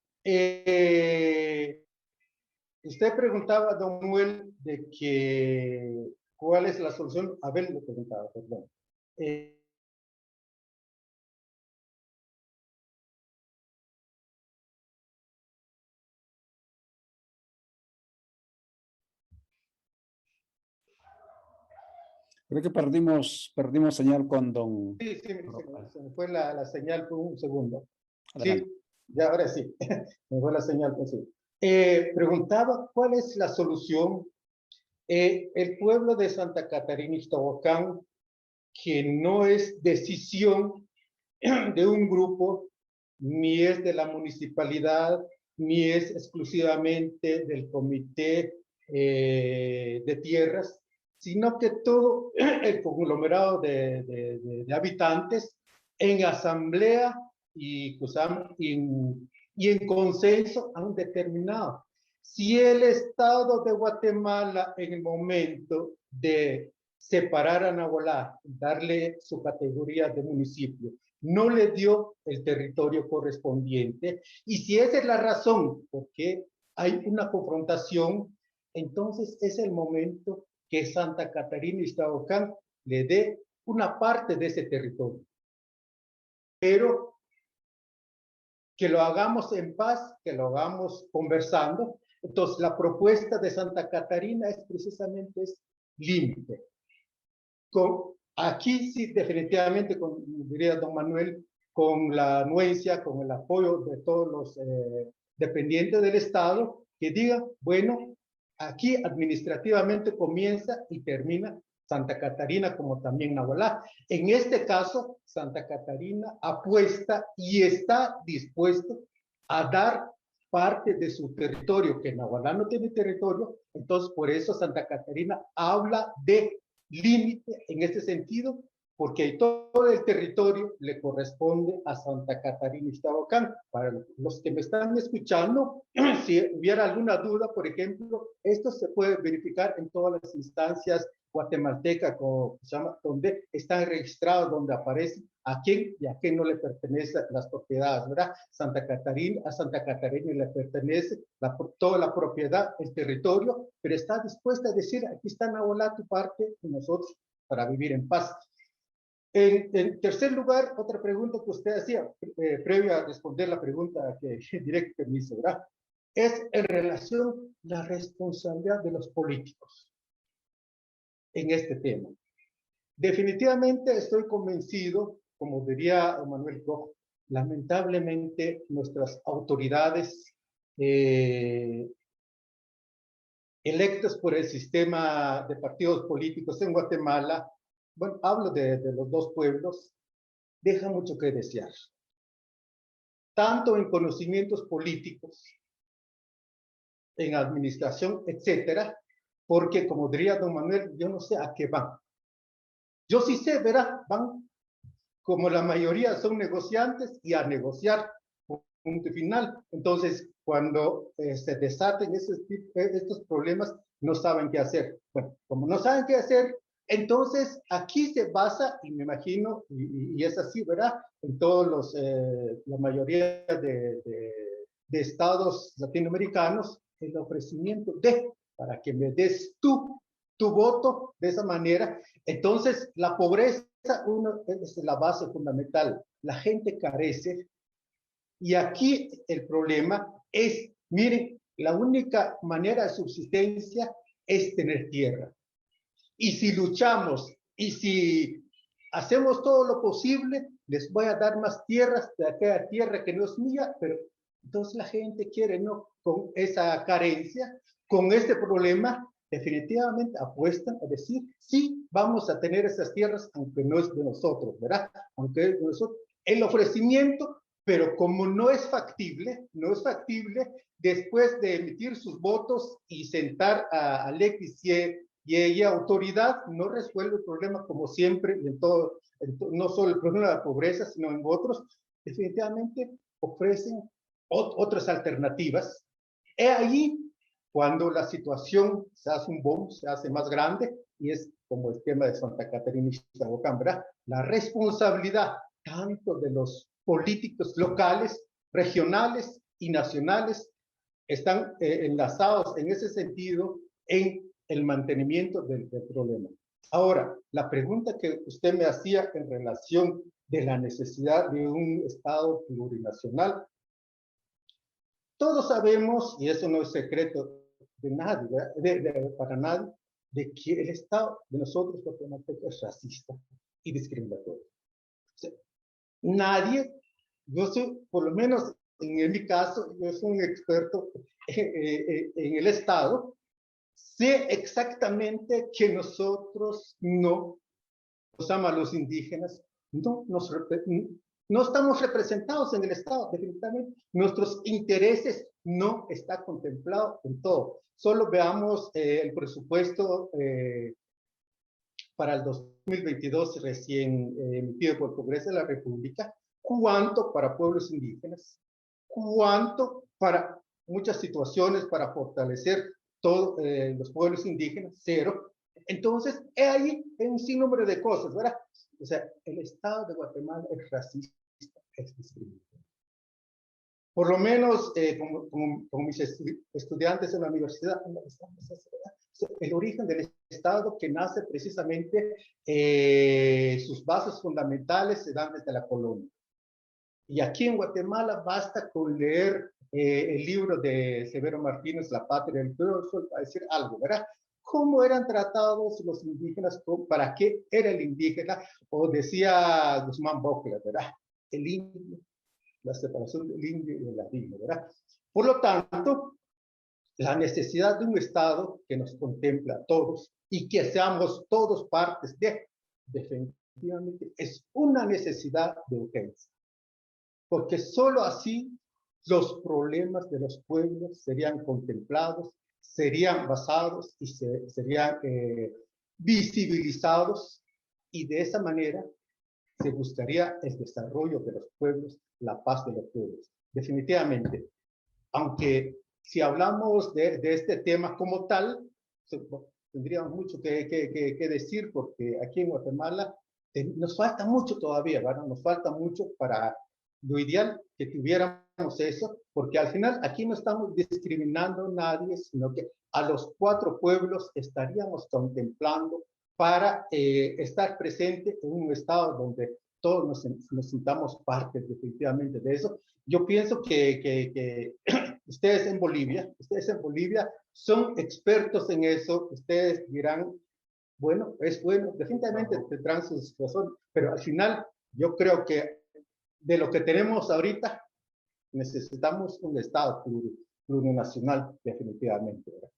usted preguntaba, don Manuel, de que cuál es la solución. Abel le preguntaba, perdón. Creo que perdimos señal con don... Sí, se me fue la señal por un segundo. Adelante. Sí, ya ahora sí, me fue la señal. Pues sí. Preguntaba cuál es la solución. El pueblo de Santa Catarina Ixtahuacán, que no es decisión de un grupo, ni es de la municipalidad, ni es exclusivamente del comité de tierras, sino que todo el conglomerado de habitantes en asamblea y en consenso han determinado Si el Estado de Guatemala en el momento de separar a Nahualá, darle su categoría de municipio, no le dio el territorio correspondiente, y si esa es la razón por qué hay una confrontación, entonces es el momento que Santa Catarina y Iztahuacán le dé una parte de ese territorio. Pero que lo hagamos en paz, que lo hagamos conversando. Entonces, la propuesta de Santa Catarina es precisamente límite. Aquí sí, definitivamente, diría don Manuel, con la anuencia, con el apoyo de todos los dependientes del Estado, que digan, bueno, aquí administrativamente comienza y termina Santa Catarina, como también Nahualá. En este caso, Santa Catarina apuesta y está dispuesto a dar parte de su territorio, que Nahualá no tiene territorio, entonces por eso Santa Catarina habla de límite en este sentido, porque todo el territorio le corresponde a Santa Catarina y Iztahuacán. Para los que me están escuchando, si hubiera alguna duda, por ejemplo, esto se puede verificar en todas las instancias guatemaltecas, como se llama, donde están registrados, donde aparece a quién y a quién no le pertenecen las propiedades, ¿verdad? A Santa Catarina le pertenece toda la propiedad, el territorio, pero está dispuesta a decir, aquí está Nahualá, tu parte, y nosotros para vivir en paz. En tercer lugar, otra pregunta que usted hacía, previo a responder la pregunta directa que me hizo, ¿verdad? Es en relación a la responsabilidad de los políticos en este tema. Definitivamente estoy convencido, como diría Manuel Koch, lamentablemente nuestras autoridades electas por el sistema de partidos políticos en Guatemala, bueno, hablo de los dos pueblos, deja mucho que desear. Tanto en conocimientos políticos, en administración, etcétera, porque como diría don Manuel, yo no sé a qué van. Yo sí sé, ¿verdad? Van, como la mayoría son negociantes, y a negociar, punto final. Entonces, cuando se desaten estos problemas, no saben qué hacer. Bueno, como no saben qué hacer, entonces aquí se basa, y me imagino, y es así, ¿verdad? En todos la mayoría de estados latinoamericanos, el ofrecimiento para que me des tu voto de esa manera. Entonces, la pobreza es la base fundamental. La gente carece. Y aquí el problema es, miren, la única manera de subsistencia es tener tierra. Y si luchamos y si hacemos todo lo posible, les voy a dar más tierras de aquella tierra que no es mía, pero entonces la gente quiere, ¿no? Con esa carencia, con este problema, definitivamente apuestan a decir, sí, vamos a tener esas tierras, aunque no es de nosotros, ¿verdad? Aunque es de nosotros. El ofrecimiento, pero como no es factible, después de emitir sus votos y sentar al X y ella autoridad, no resuelve el problema como siempre, no solo el problema de la pobreza, sino en otros, definitivamente ofrecen otras alternativas. Es ahí cuando la situación se hace un boom, se hace más grande, y es como el tema de Santa Catarina y Iztahuacán, ¿verdad? La responsabilidad tanto de los políticos locales, regionales y nacionales están enlazados en ese sentido en el mantenimiento del problema. Ahora, la pregunta que usted me hacía en relación de la necesidad de un Estado plurinacional, todos sabemos, y eso no es secreto de nadie, para nadie, de que el Estado de nosotros es racista y discriminatorio. O sea, nadie, yo soy, por lo menos en mi caso, yo soy un experto en el Estado, sé exactamente que nosotros no, nos llaman los indígenas, no estamos representados en el Estado, definitivamente. Nuestros intereses no están contemplados en todo. Solo veamos el presupuesto para el 2022 recién emitido por el Congreso de la República. ¿Cuánto para pueblos indígenas? ¿Cuánto para muchas situaciones para fortalecer todos los pueblos indígenas, cero. Entonces, hay un sinnúmero de cosas, ¿verdad? O sea, el Estado de Guatemala es racista, es discriminatorio. Por lo menos, como mis estudiantes en la universidad, el origen del Estado que nace precisamente, sus bases fundamentales se dan desde la colonia. Y aquí en Guatemala basta con leer el libro de Severo Martínez, La Patria del Pueblo, para decir algo, ¿verdad? ¿Cómo eran tratados los indígenas? ¿Para qué era el indígena? O decía Guzmán Bocler, ¿verdad? El indio, la separación del indio y del latino, ¿verdad? Por lo tanto, la necesidad de un Estado que nos contempla a todos y que seamos todos partes de, definitivamente, es una necesidad de urgencia. Porque solo así los problemas de los pueblos serían contemplados, serían basados y serían visibilizados, y de esa manera se buscaría el desarrollo de los pueblos, la paz de los pueblos. Definitivamente, aunque si hablamos de este tema como tal, tendríamos mucho que decir, porque aquí en Guatemala nos falta mucho todavía, ¿verdad? Nos falta mucho para lo ideal que tuviéramos eso, porque al final aquí no estamos discriminando a nadie, sino que a los 4 pueblos estaríamos contemplando para estar presente en un estado donde todos nos sintamos parte definitivamente de eso. Yo pienso que ustedes en Bolivia son expertos en eso. Ustedes dirán, bueno, es bueno, definitivamente tendrán sus razones, pero al final yo creo que de lo que tenemos ahorita necesitamos un Estado plurinacional, definitivamente, ¿verdad?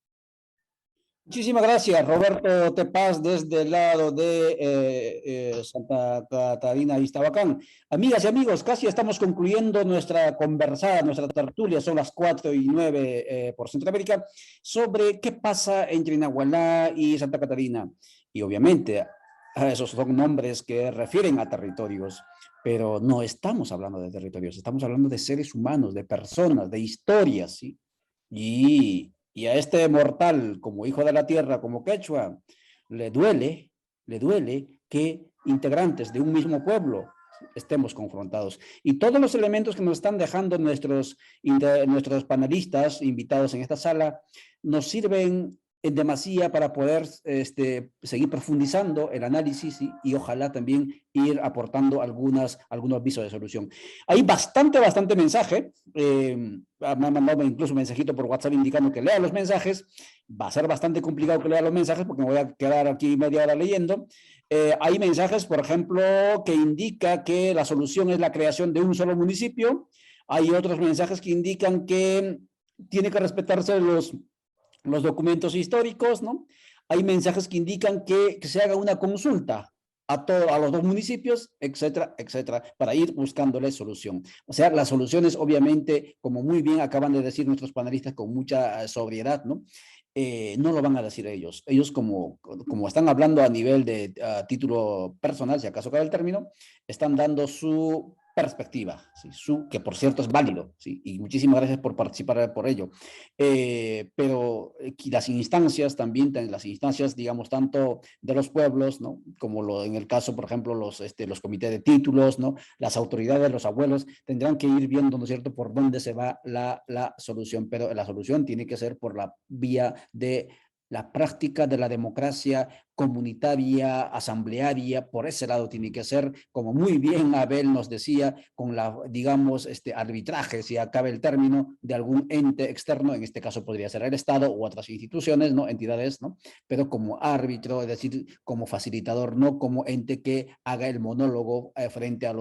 Muchísimas gracias, Roberto Tepaz, desde el lado de Santa Catarina, Iztabacán. Amigas y amigos, casi estamos concluyendo nuestra conversada, nuestra tertulia, son las 4:09 por Centroamérica, sobre qué pasa entre Nagualá y Santa Catarina. Y obviamente, esos son nombres que refieren a territorios, pero no estamos hablando de territorios, estamos hablando de seres humanos, de personas, de historias, ¿sí? Y a este mortal, como hijo de la tierra, como quechua, le duele que integrantes de un mismo pueblo estemos confrontados. Y todos los elementos que nos están dejando nuestros panelistas invitados en esta sala nos sirven en demasía para poder seguir profundizando el análisis y ojalá también ir aportando algunos visos de solución. Hay bastante mensaje. Me han mandado incluso un mensajito por WhatsApp indicando que lea los mensajes. Va a ser bastante complicado que lea los mensajes porque me voy a quedar aquí media hora leyendo. Hay mensajes, por ejemplo, que indica que la solución es la creación de un solo municipio. Hay otros mensajes que indican que tiene que respetarse los documentos históricos, ¿no? Hay mensajes que indican que se haga una consulta a los 2 municipios, etcétera, etcétera, para ir buscándole solución. O sea, las soluciones, obviamente, como muy bien acaban de decir nuestros panelistas con mucha sobriedad, ¿no? No lo van a decir ellos. Ellos, como están hablando a nivel de título personal, si acaso cabe el término, están dando su perspectiva, ¿sí? Que por cierto es válido, ¿sí? Y muchísimas gracias por participar por ello. Pero las instancias también, las instancias, digamos, tanto de los pueblos, ¿no? Como en el caso, por ejemplo, los comités de títulos, ¿no? Las autoridades, los abuelos, tendrán que ir viendo, ¿no es cierto?, por dónde se va la solución, pero la solución tiene que ser por la vía de la práctica de la democracia comunitaria, asamblearia, por ese lado tiene que ser, como muy bien Abel nos decía, con digamos, arbitraje, si acabe el término, de algún ente externo, en este caso podría ser el Estado u otras instituciones, ¿no? Entidades, ¿no? Pero como árbitro, es decir, como facilitador, no como ente que haga el monólogo frente a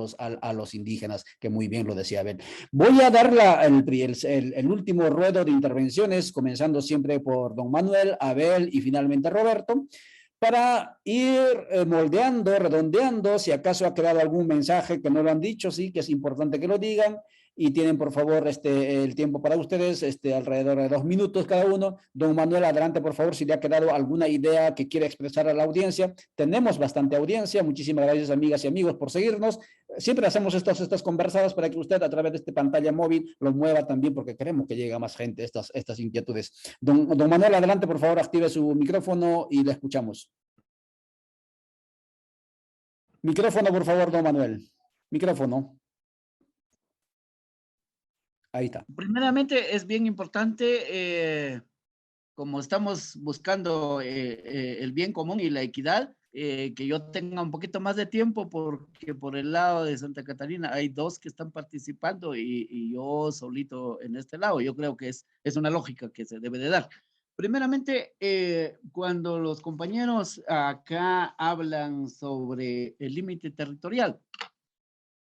los indígenas, que muy bien lo decía Abel. Voy a dar el último ruedo de intervenciones, comenzando siempre por don Manuel, Abel y finalmente Roberto, para ir moldeando, redondeando, si acaso ha quedado algún mensaje que no lo han dicho, sí, que es importante que lo digan, y tienen por favor el tiempo para ustedes, alrededor de 2 minutos cada uno. Don Manuel, adelante por favor, si le ha quedado alguna idea que quiere expresar a la audiencia. Tenemos bastante audiencia, muchísimas gracias amigas y amigos por seguirnos. siempre hacemos estas conversadas para que usted a través de esta pantalla móvil lo mueva también, porque queremos que llegue a más gente estas inquietudes. Don Manuel, adelante, por favor, active su micrófono y le escuchamos. Micrófono, por favor, don Manuel. Micrófono. Ahí está. Primeramente, es bien importante, como estamos buscando el bien común y la equidad, que yo tenga un poquito más de tiempo, porque por el lado de Santa Catarina hay dos que están participando y yo solito en este lado. Yo creo que es una lógica que se debe de dar. Primeramente, cuando los compañeros acá hablan sobre el límite territorial,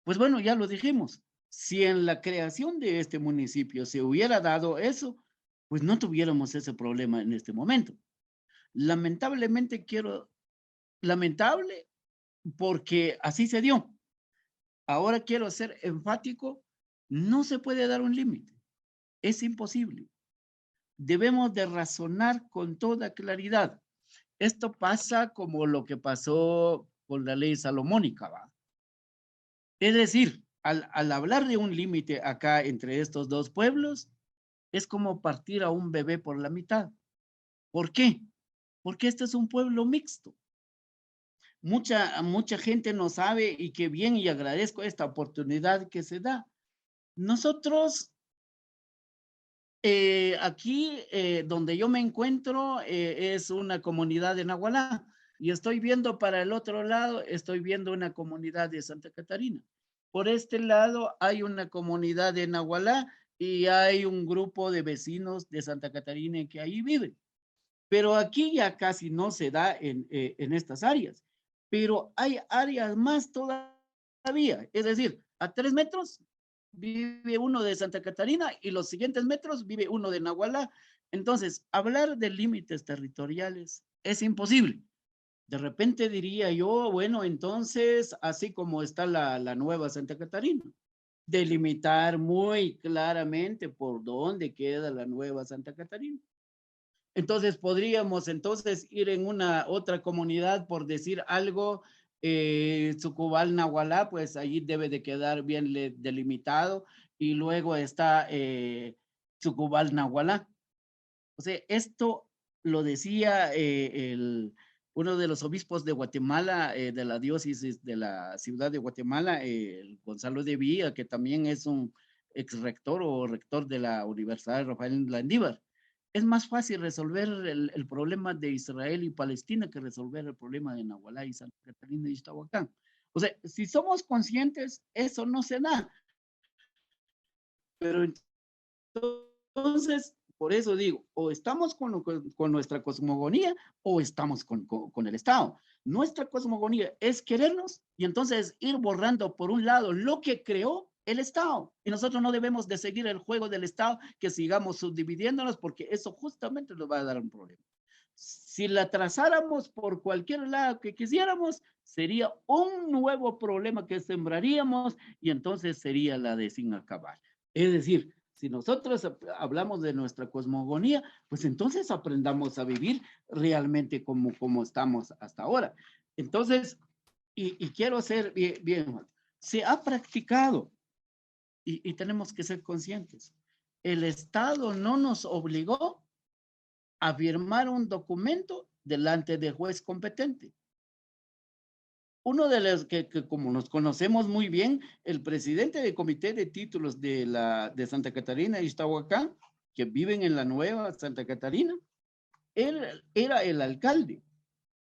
pues bueno, ya lo dijimos. Si en la creación de este municipio se hubiera dado eso, pues no tuviéramos ese problema en este momento. Lamentablemente lamentable porque así se dio. Ahora quiero ser enfático, no se puede dar un límite, es imposible. Debemos de razonar con toda claridad. Esto pasa como lo que pasó con la ley salomónica, ¿va? Es decir, al hablar de un límite acá entre estos dos pueblos, es como partir a un bebé por la mitad. ¿Por qué? Porque este es un pueblo mixto. Mucha gente no sabe, y qué bien, y agradezco esta oportunidad que se da. Nosotros, aquí donde yo me encuentro, es una comunidad de Nahualá, y estoy viendo para el otro lado, estoy viendo una comunidad de Santa Catarina. Por este lado hay una comunidad de Nahualá y hay un grupo de vecinos de Santa Catarina que ahí viven. Pero aquí ya casi no se da en estas áreas. Pero hay áreas más todavía. Es decir, a 3 metros vive uno de Santa Catarina y los siguientes metros vive uno de Nahualá. Entonces, hablar de límites territoriales es imposible. De repente diría yo, bueno, entonces, así como está la nueva Santa Catarina, delimitar muy claramente por dónde queda la nueva Santa Catarina. Entonces, podríamos entonces ir en una otra comunidad, por decir algo, Sucubal, Nahualá, pues allí debe de quedar bien delimitado, y luego está Sucubal, Nahualá. O sea, esto lo decía uno de los obispos de Guatemala, de la diócesis de la ciudad de Guatemala, Gonzalo de Villa, que también es un ex rector o rector de la Universidad de Rafael Landívar. Es más fácil resolver el problema de Israel y Palestina que resolver el problema de Nahualá y Santa Catarina y Ixtahuacán. O sea, si somos conscientes, eso no se da. Pero entonces, por eso digo, o estamos con nuestra cosmogonía o estamos con el Estado. Nuestra cosmogonía es querernos y entonces ir borrando por un lado lo que creó el Estado. Y nosotros no debemos de seguir el juego del Estado, que sigamos subdividiéndonos, porque eso justamente nos va a dar un problema. Si la trazáramos por cualquier lado que quisiéramos, sería un nuevo problema que sembraríamos y entonces sería la de sin acabar. Es decir, si nosotros hablamos de nuestra cosmogonía, pues entonces aprendamos a vivir realmente como estamos hasta ahora. Entonces, y quiero ser bien, se ha practicado, y tenemos que ser conscientes. El Estado no nos obligó a firmar un documento delante del juez competente. Uno de los que como nos conocemos muy bien, el presidente del comité de títulos de Santa Catarina y Ixtahuacán, que viven en la nueva Santa Catarina, él era el alcalde.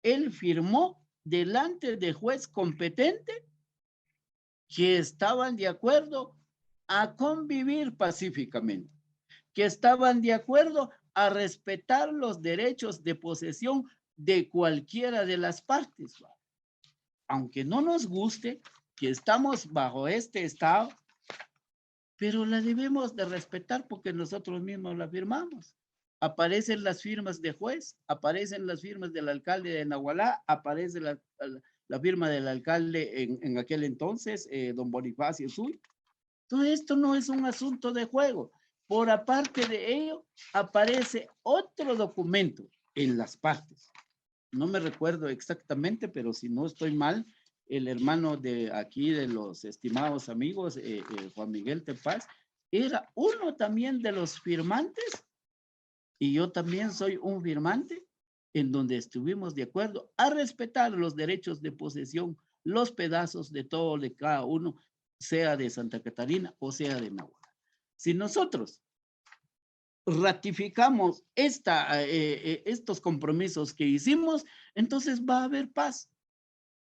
Él firmó delante del juez competente que estaban de acuerdo a convivir pacíficamente, que estaban de acuerdo a respetar los derechos de posesión de cualquiera de las partes. Aunque no nos guste, que estamos bajo este Estado, pero la debemos de respetar porque nosotros mismos la firmamos. Aparecen las firmas de juez, aparecen las firmas del alcalde de Nahualá, aparece la firma del alcalde en aquel entonces, don Bonifacio Zul. Todo esto no es un asunto de juego. Por aparte de ello, aparece otro documento en las partes. No me recuerdo exactamente, pero si no estoy mal, el hermano de aquí, de los estimados amigos, Juan Miguel Tepaz, era uno también de los firmantes, y yo también soy un firmante, en donde estuvimos de acuerdo a respetar los derechos de posesión, los pedazos de todo de cada uno, sea de Santa Catarina o sea de Nahuatl. Si nosotros ratificamos estos compromisos que hicimos, entonces va a haber paz.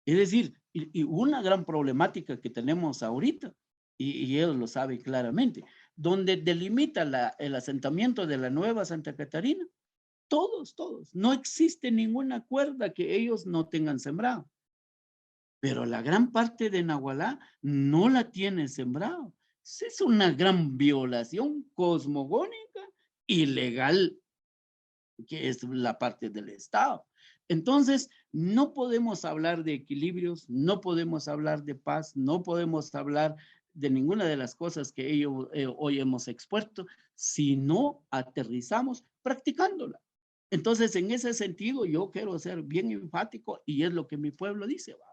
Es decir, y una gran problemática que tenemos ahorita, y ellos lo saben claramente, donde delimita el asentamiento de la Nueva Santa Catarina, todos, no existe ninguna cuerda que ellos no tengan sembrado. Pero la gran parte de Nahualá no la tiene sembrado. Es una gran violación cosmogónica ilegal, que es la parte del Estado. Entonces, no podemos hablar de equilibrios, no podemos hablar de paz, no podemos hablar de ninguna de las cosas que hoy hemos expuesto, si no aterrizamos practicándola. Entonces, en ese sentido, yo quiero ser bien enfático y es lo que mi pueblo dice, ¿va?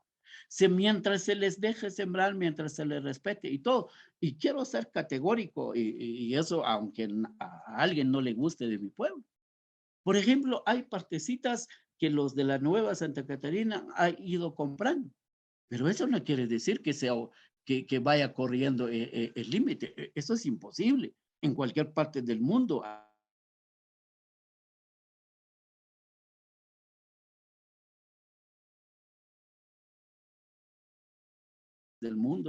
Mientras se les deje sembrar, mientras se les respete y todo. Y quiero ser categórico y eso, aunque a alguien no le guste de mi pueblo. Por ejemplo, hay partecitas que los de la Nueva Santa Catarina han ido comprando, pero eso no quiere decir que vaya corriendo el límite. Eso es imposible. En cualquier parte del mundo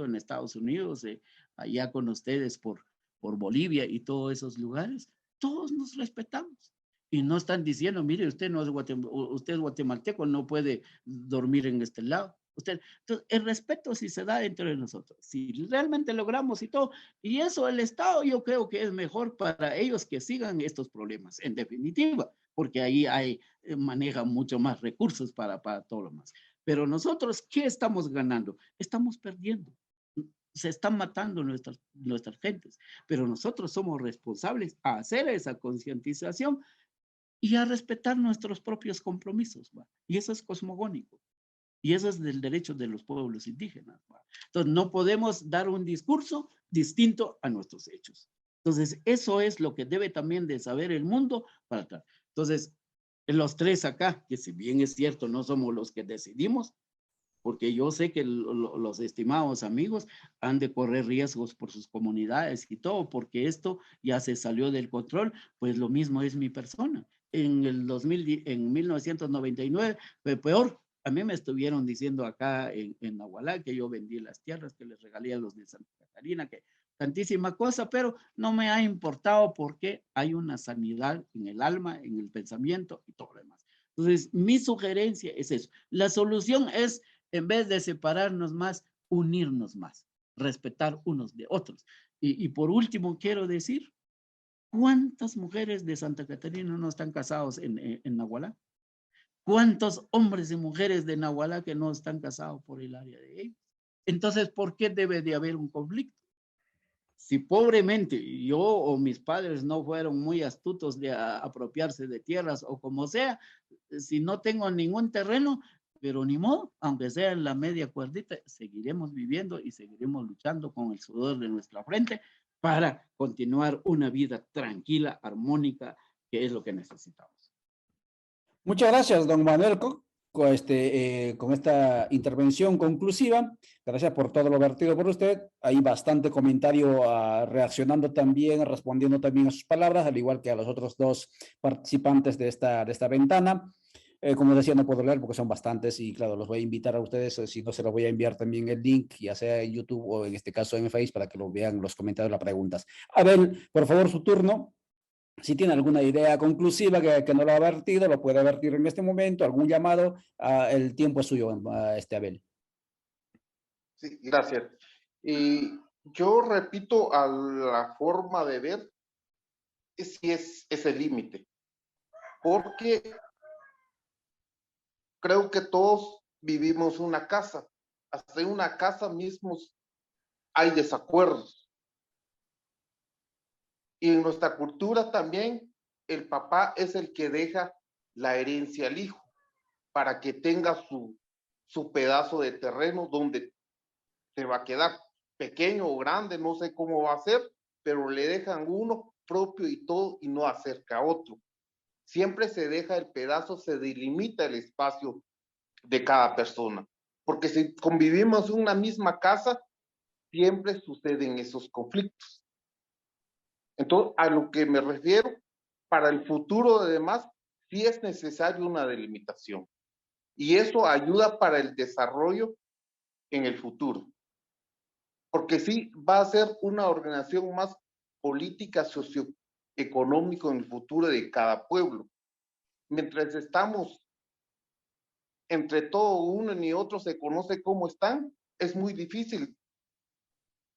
en Estados Unidos, allá con ustedes por Bolivia y todos esos lugares, todos nos respetamos. Y no están diciendo, mire, usted no es usted es guatemalteco, no puede dormir en este lado. Entonces, el respeto sí se da entre nosotros. Si realmente logramos y todo, y eso el Estado yo creo que es mejor para ellos que sigan estos problemas, en definitiva, porque ahí manejan mucho más recursos para todo lo más. Pero nosotros, ¿qué estamos ganando? Estamos perdiendo. Se están matando nuestras gentes, pero nosotros somos responsables a hacer esa concientización y a respetar nuestros propios compromisos, ¿va? Y eso es cosmogónico. Y eso es del derecho de los pueblos indígenas, ¿va? Entonces, no podemos dar un discurso distinto a nuestros hechos. Entonces, eso es lo que debe también de saber el mundo para atrás. Entonces, los tres acá, que si bien es cierto, no somos los que decidimos, porque yo sé que los estimados amigos han de correr riesgos por sus comunidades y todo, porque esto ya se salió del control, pues lo mismo es mi persona. En 1999 fue peor. A mí me estuvieron diciendo acá en Nahualá que yo vendí las tierras, que les regalé a los de Santa Catarina, que tantísima cosa, pero no me ha importado porque hay una sanidad en el alma, en el pensamiento y todo lo demás. Entonces, mi sugerencia es eso. La solución es, en vez de separarnos más, unirnos más, respetar unos de otros. Y por último, quiero decir, ¿cuántas mujeres de Santa Catarina no están casados en Nahualá? ¿Cuántos hombres y mujeres de Nahualá que no están casados por el área de ellos? Entonces, ¿por qué debe de haber un conflicto? Si pobremente yo o mis padres no fueron muy astutos de apropiarse de tierras o como sea, si no tengo ningún terreno, pero ni modo, aunque sea en la media cuerdita, seguiremos viviendo y seguiremos luchando con el sudor de nuestra frente para continuar una vida tranquila, armónica, que es lo que necesitamos. Muchas gracias, don Manuel, con esta intervención conclusiva. Gracias por todo lo vertido por usted. Hay bastante comentario reaccionando también, respondiendo también a sus palabras, al igual que a los otros dos participantes de esta ventana. Como decía, no puedo leer porque son bastantes y claro, los voy a invitar a ustedes, si no se los voy a enviar también el link, ya sea en YouTube o en este caso en Facebook, para que lo vean los comentarios, las preguntas. Abel, por favor, su turno. Si tiene alguna idea conclusiva que no lo ha vertido, lo puede vertir en este momento, algún llamado, el tiempo es suyo, Abel. Sí, gracias. Y yo repito, a la forma de ver, si es ese límite, porque creo que todos vivimos una casa, hasta en una casa mismos hay desacuerdos. Y en nuestra cultura también, el papá es el que deja la herencia al hijo para que tenga su su pedazo de terreno donde se va a quedar pequeño o grande, no sé cómo va a ser, pero le dejan uno propio y todo y no acerca a otro. Siempre se deja el pedazo, se delimita el espacio de cada persona, porque si convivimos en una misma casa, siempre suceden esos conflictos. Entonces, a lo que me refiero, para el futuro además, sí es necesario una delimitación. Y eso ayuda para el desarrollo en el futuro. Porque sí va a ser una organización más política, socioeconómica en el futuro de cada pueblo. Mientras estamos entre todo uno ni otro se conoce cómo están, es muy difícil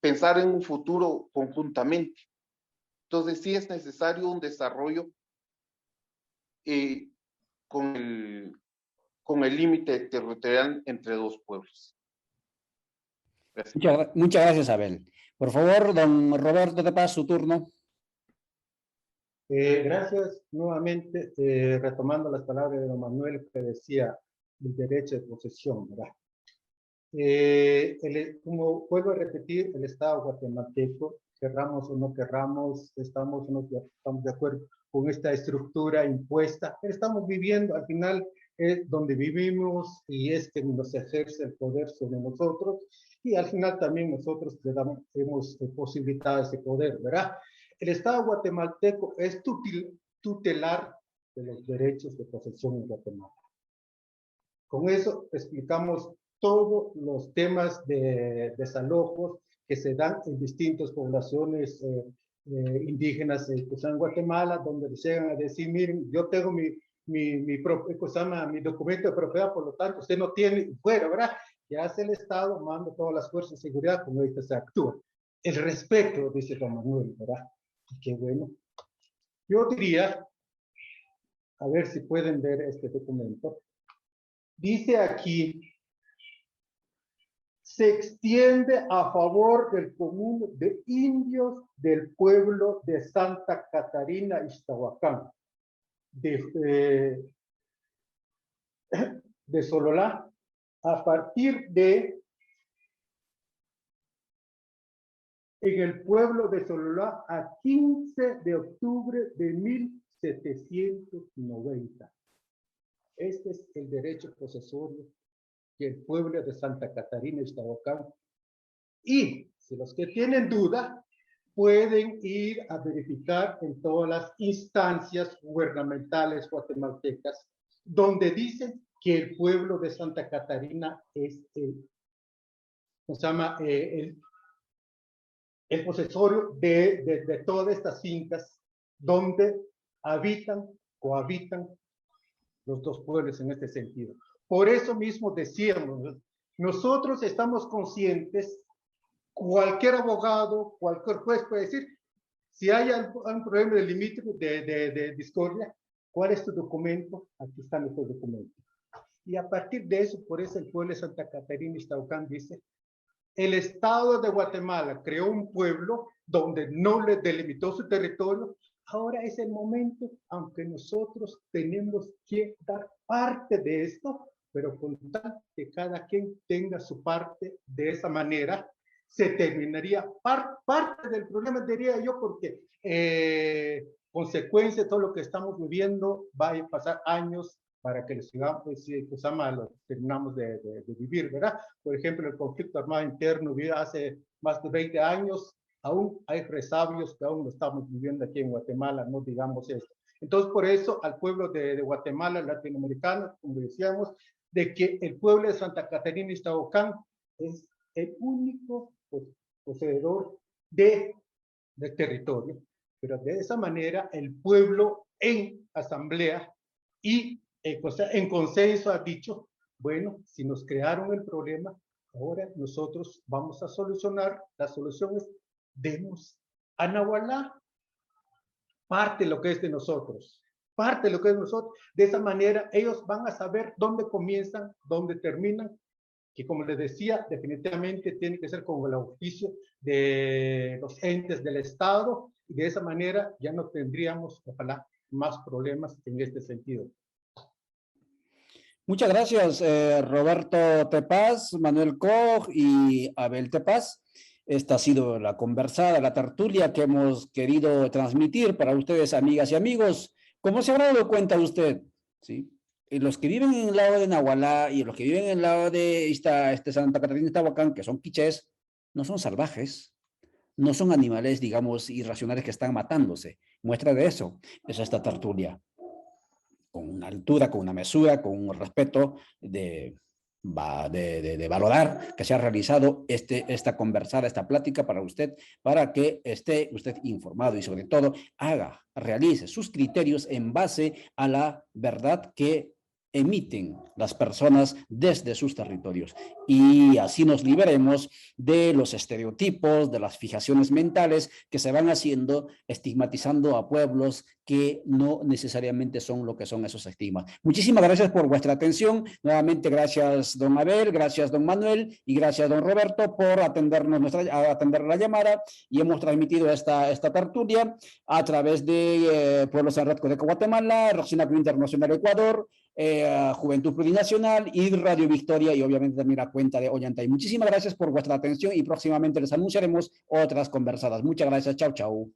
pensar en un futuro conjuntamente. Entonces sí es necesario un desarrollo con el límite territorial entre dos pueblos. Gracias. Muchas gracias, Abel. Por favor, don Roberto de Paz, su turno. Gracias nuevamente, retomando las palabras de don Manuel que decía el derecho de posesión, ¿verdad? Como vuelvo a repetir, el Estado guatemalteco, querramos o no querramos, estamos de acuerdo con esta estructura impuesta, pero estamos viviendo, al final es donde vivimos y es que nos ejerce el poder sobre nosotros y al final también nosotros hemos posibilitado ese poder, ¿verdad? El Estado guatemalteco es tutelar de los derechos de posesión en Guatemala. Con eso explicamos todos los temas de desalojos que se dan en distintas poblaciones indígenas en Guatemala, donde les llegan a decir, miren, yo tengo mi documento de propiedad, por lo tanto, usted no tiene, fuera, ¿verdad? Que hace el Estado, manda todas las fuerzas de seguridad, como ahorita se actúa. El respeto, dice don Manuel, ¿verdad? Y qué bueno. Yo diría, a ver si pueden ver este documento. Dice aquí, se extiende a favor del común de indios del pueblo de Santa Catarina, Ixtahuacán, de Sololá, a partir de, en el pueblo de Sololá, a 15 de octubre de 1790. Este es el derecho posesorio que el pueblo de Santa Catarina, Ixtahuacán. Y si los que tienen duda, pueden ir a verificar en todas las instancias gubernamentales guatemaltecas, donde dicen que el pueblo de Santa Catarina es el posesorio de todas estas fincas donde cohabitan los dos pueblos en este sentido. Por eso mismo decíamos, nosotros estamos conscientes, cualquier abogado, cualquier juez puede decir, si hay un problema de límite de discordia, ¿cuál es tu documento? Aquí está nuestro documento. Y a partir de eso, por eso el pueblo de Santa Catarina y Ixtahuacán dice, el Estado de Guatemala creó un pueblo donde no le delimitó su territorio. Ahora es el momento, aunque nosotros tenemos que dar parte de esto, pero con tal que cada quien tenga su parte de esa manera, se terminaría parte del problema, diría yo, porque consecuencia de todo lo que estamos viviendo, va a pasar años para que terminamos de vivir, ¿verdad? Por ejemplo, el conflicto armado interno vivió hace más de 20 años, aún hay resabios que aún lo estamos viviendo aquí en Guatemala, no digamos esto. Entonces, por eso, al pueblo de Guatemala, latinoamericano, como decíamos, de que el pueblo de Santa Catarina y Ixtahuacán es el único poseedor de territorio, pero de esa manera el pueblo en asamblea y en consenso ha dicho, bueno, si nos crearon el problema, ahora nosotros vamos a solucionar. La solución es, demos a Nahualá parte de lo que es de nosotros, parte de lo que es de nosotros. De esa manera ellos van a saber dónde comienzan, dónde terminan, que como les decía, definitivamente tiene que ser con el auspicio de los entes del Estado, y de esa manera ya no tendríamos, ojalá, más problemas en este sentido. Muchas gracias, Roberto Tepaz, Manuel Koch y Abel Tepaz. Esta ha sido la conversada, la tertulia que hemos querido transmitir para ustedes, amigas y amigos. Como se habrá dado cuenta usted, ¿sí? Y los que viven en el lado de Nahualá y los que viven en el lado de Santa Catarina de Tahuacán, que son quichés, no son salvajes, no son animales, digamos, irracionales que están matándose. Muestra de eso es esta tertulia, con una altura, con una mesura, con un respeto de valorar que se ha realizado esta conversada, esta plática para usted, para que esté usted informado y sobre todo realice sus criterios en base a la verdad que emiten las personas desde sus territorios. Y así nos liberemos de los estereotipos, de las fijaciones mentales que se van haciendo, estigmatizando a pueblos que no necesariamente son lo que son esos estigmas. Muchísimas gracias por vuestra atención. Nuevamente, gracias, don Abel, gracias, don Manuel, y gracias, don Roberto, por atender la llamada. Y hemos transmitido esta tertulia a través de Pueblos en Red Codeco Guatemala, Roxina Club Internacional Ecuador, Juventud Plurinacional y Radio Victoria, y obviamente también la cuenta de Ollantay. Muchísimas gracias por vuestra atención y próximamente les anunciaremos otras conversadas. Muchas gracias. Chao, chao.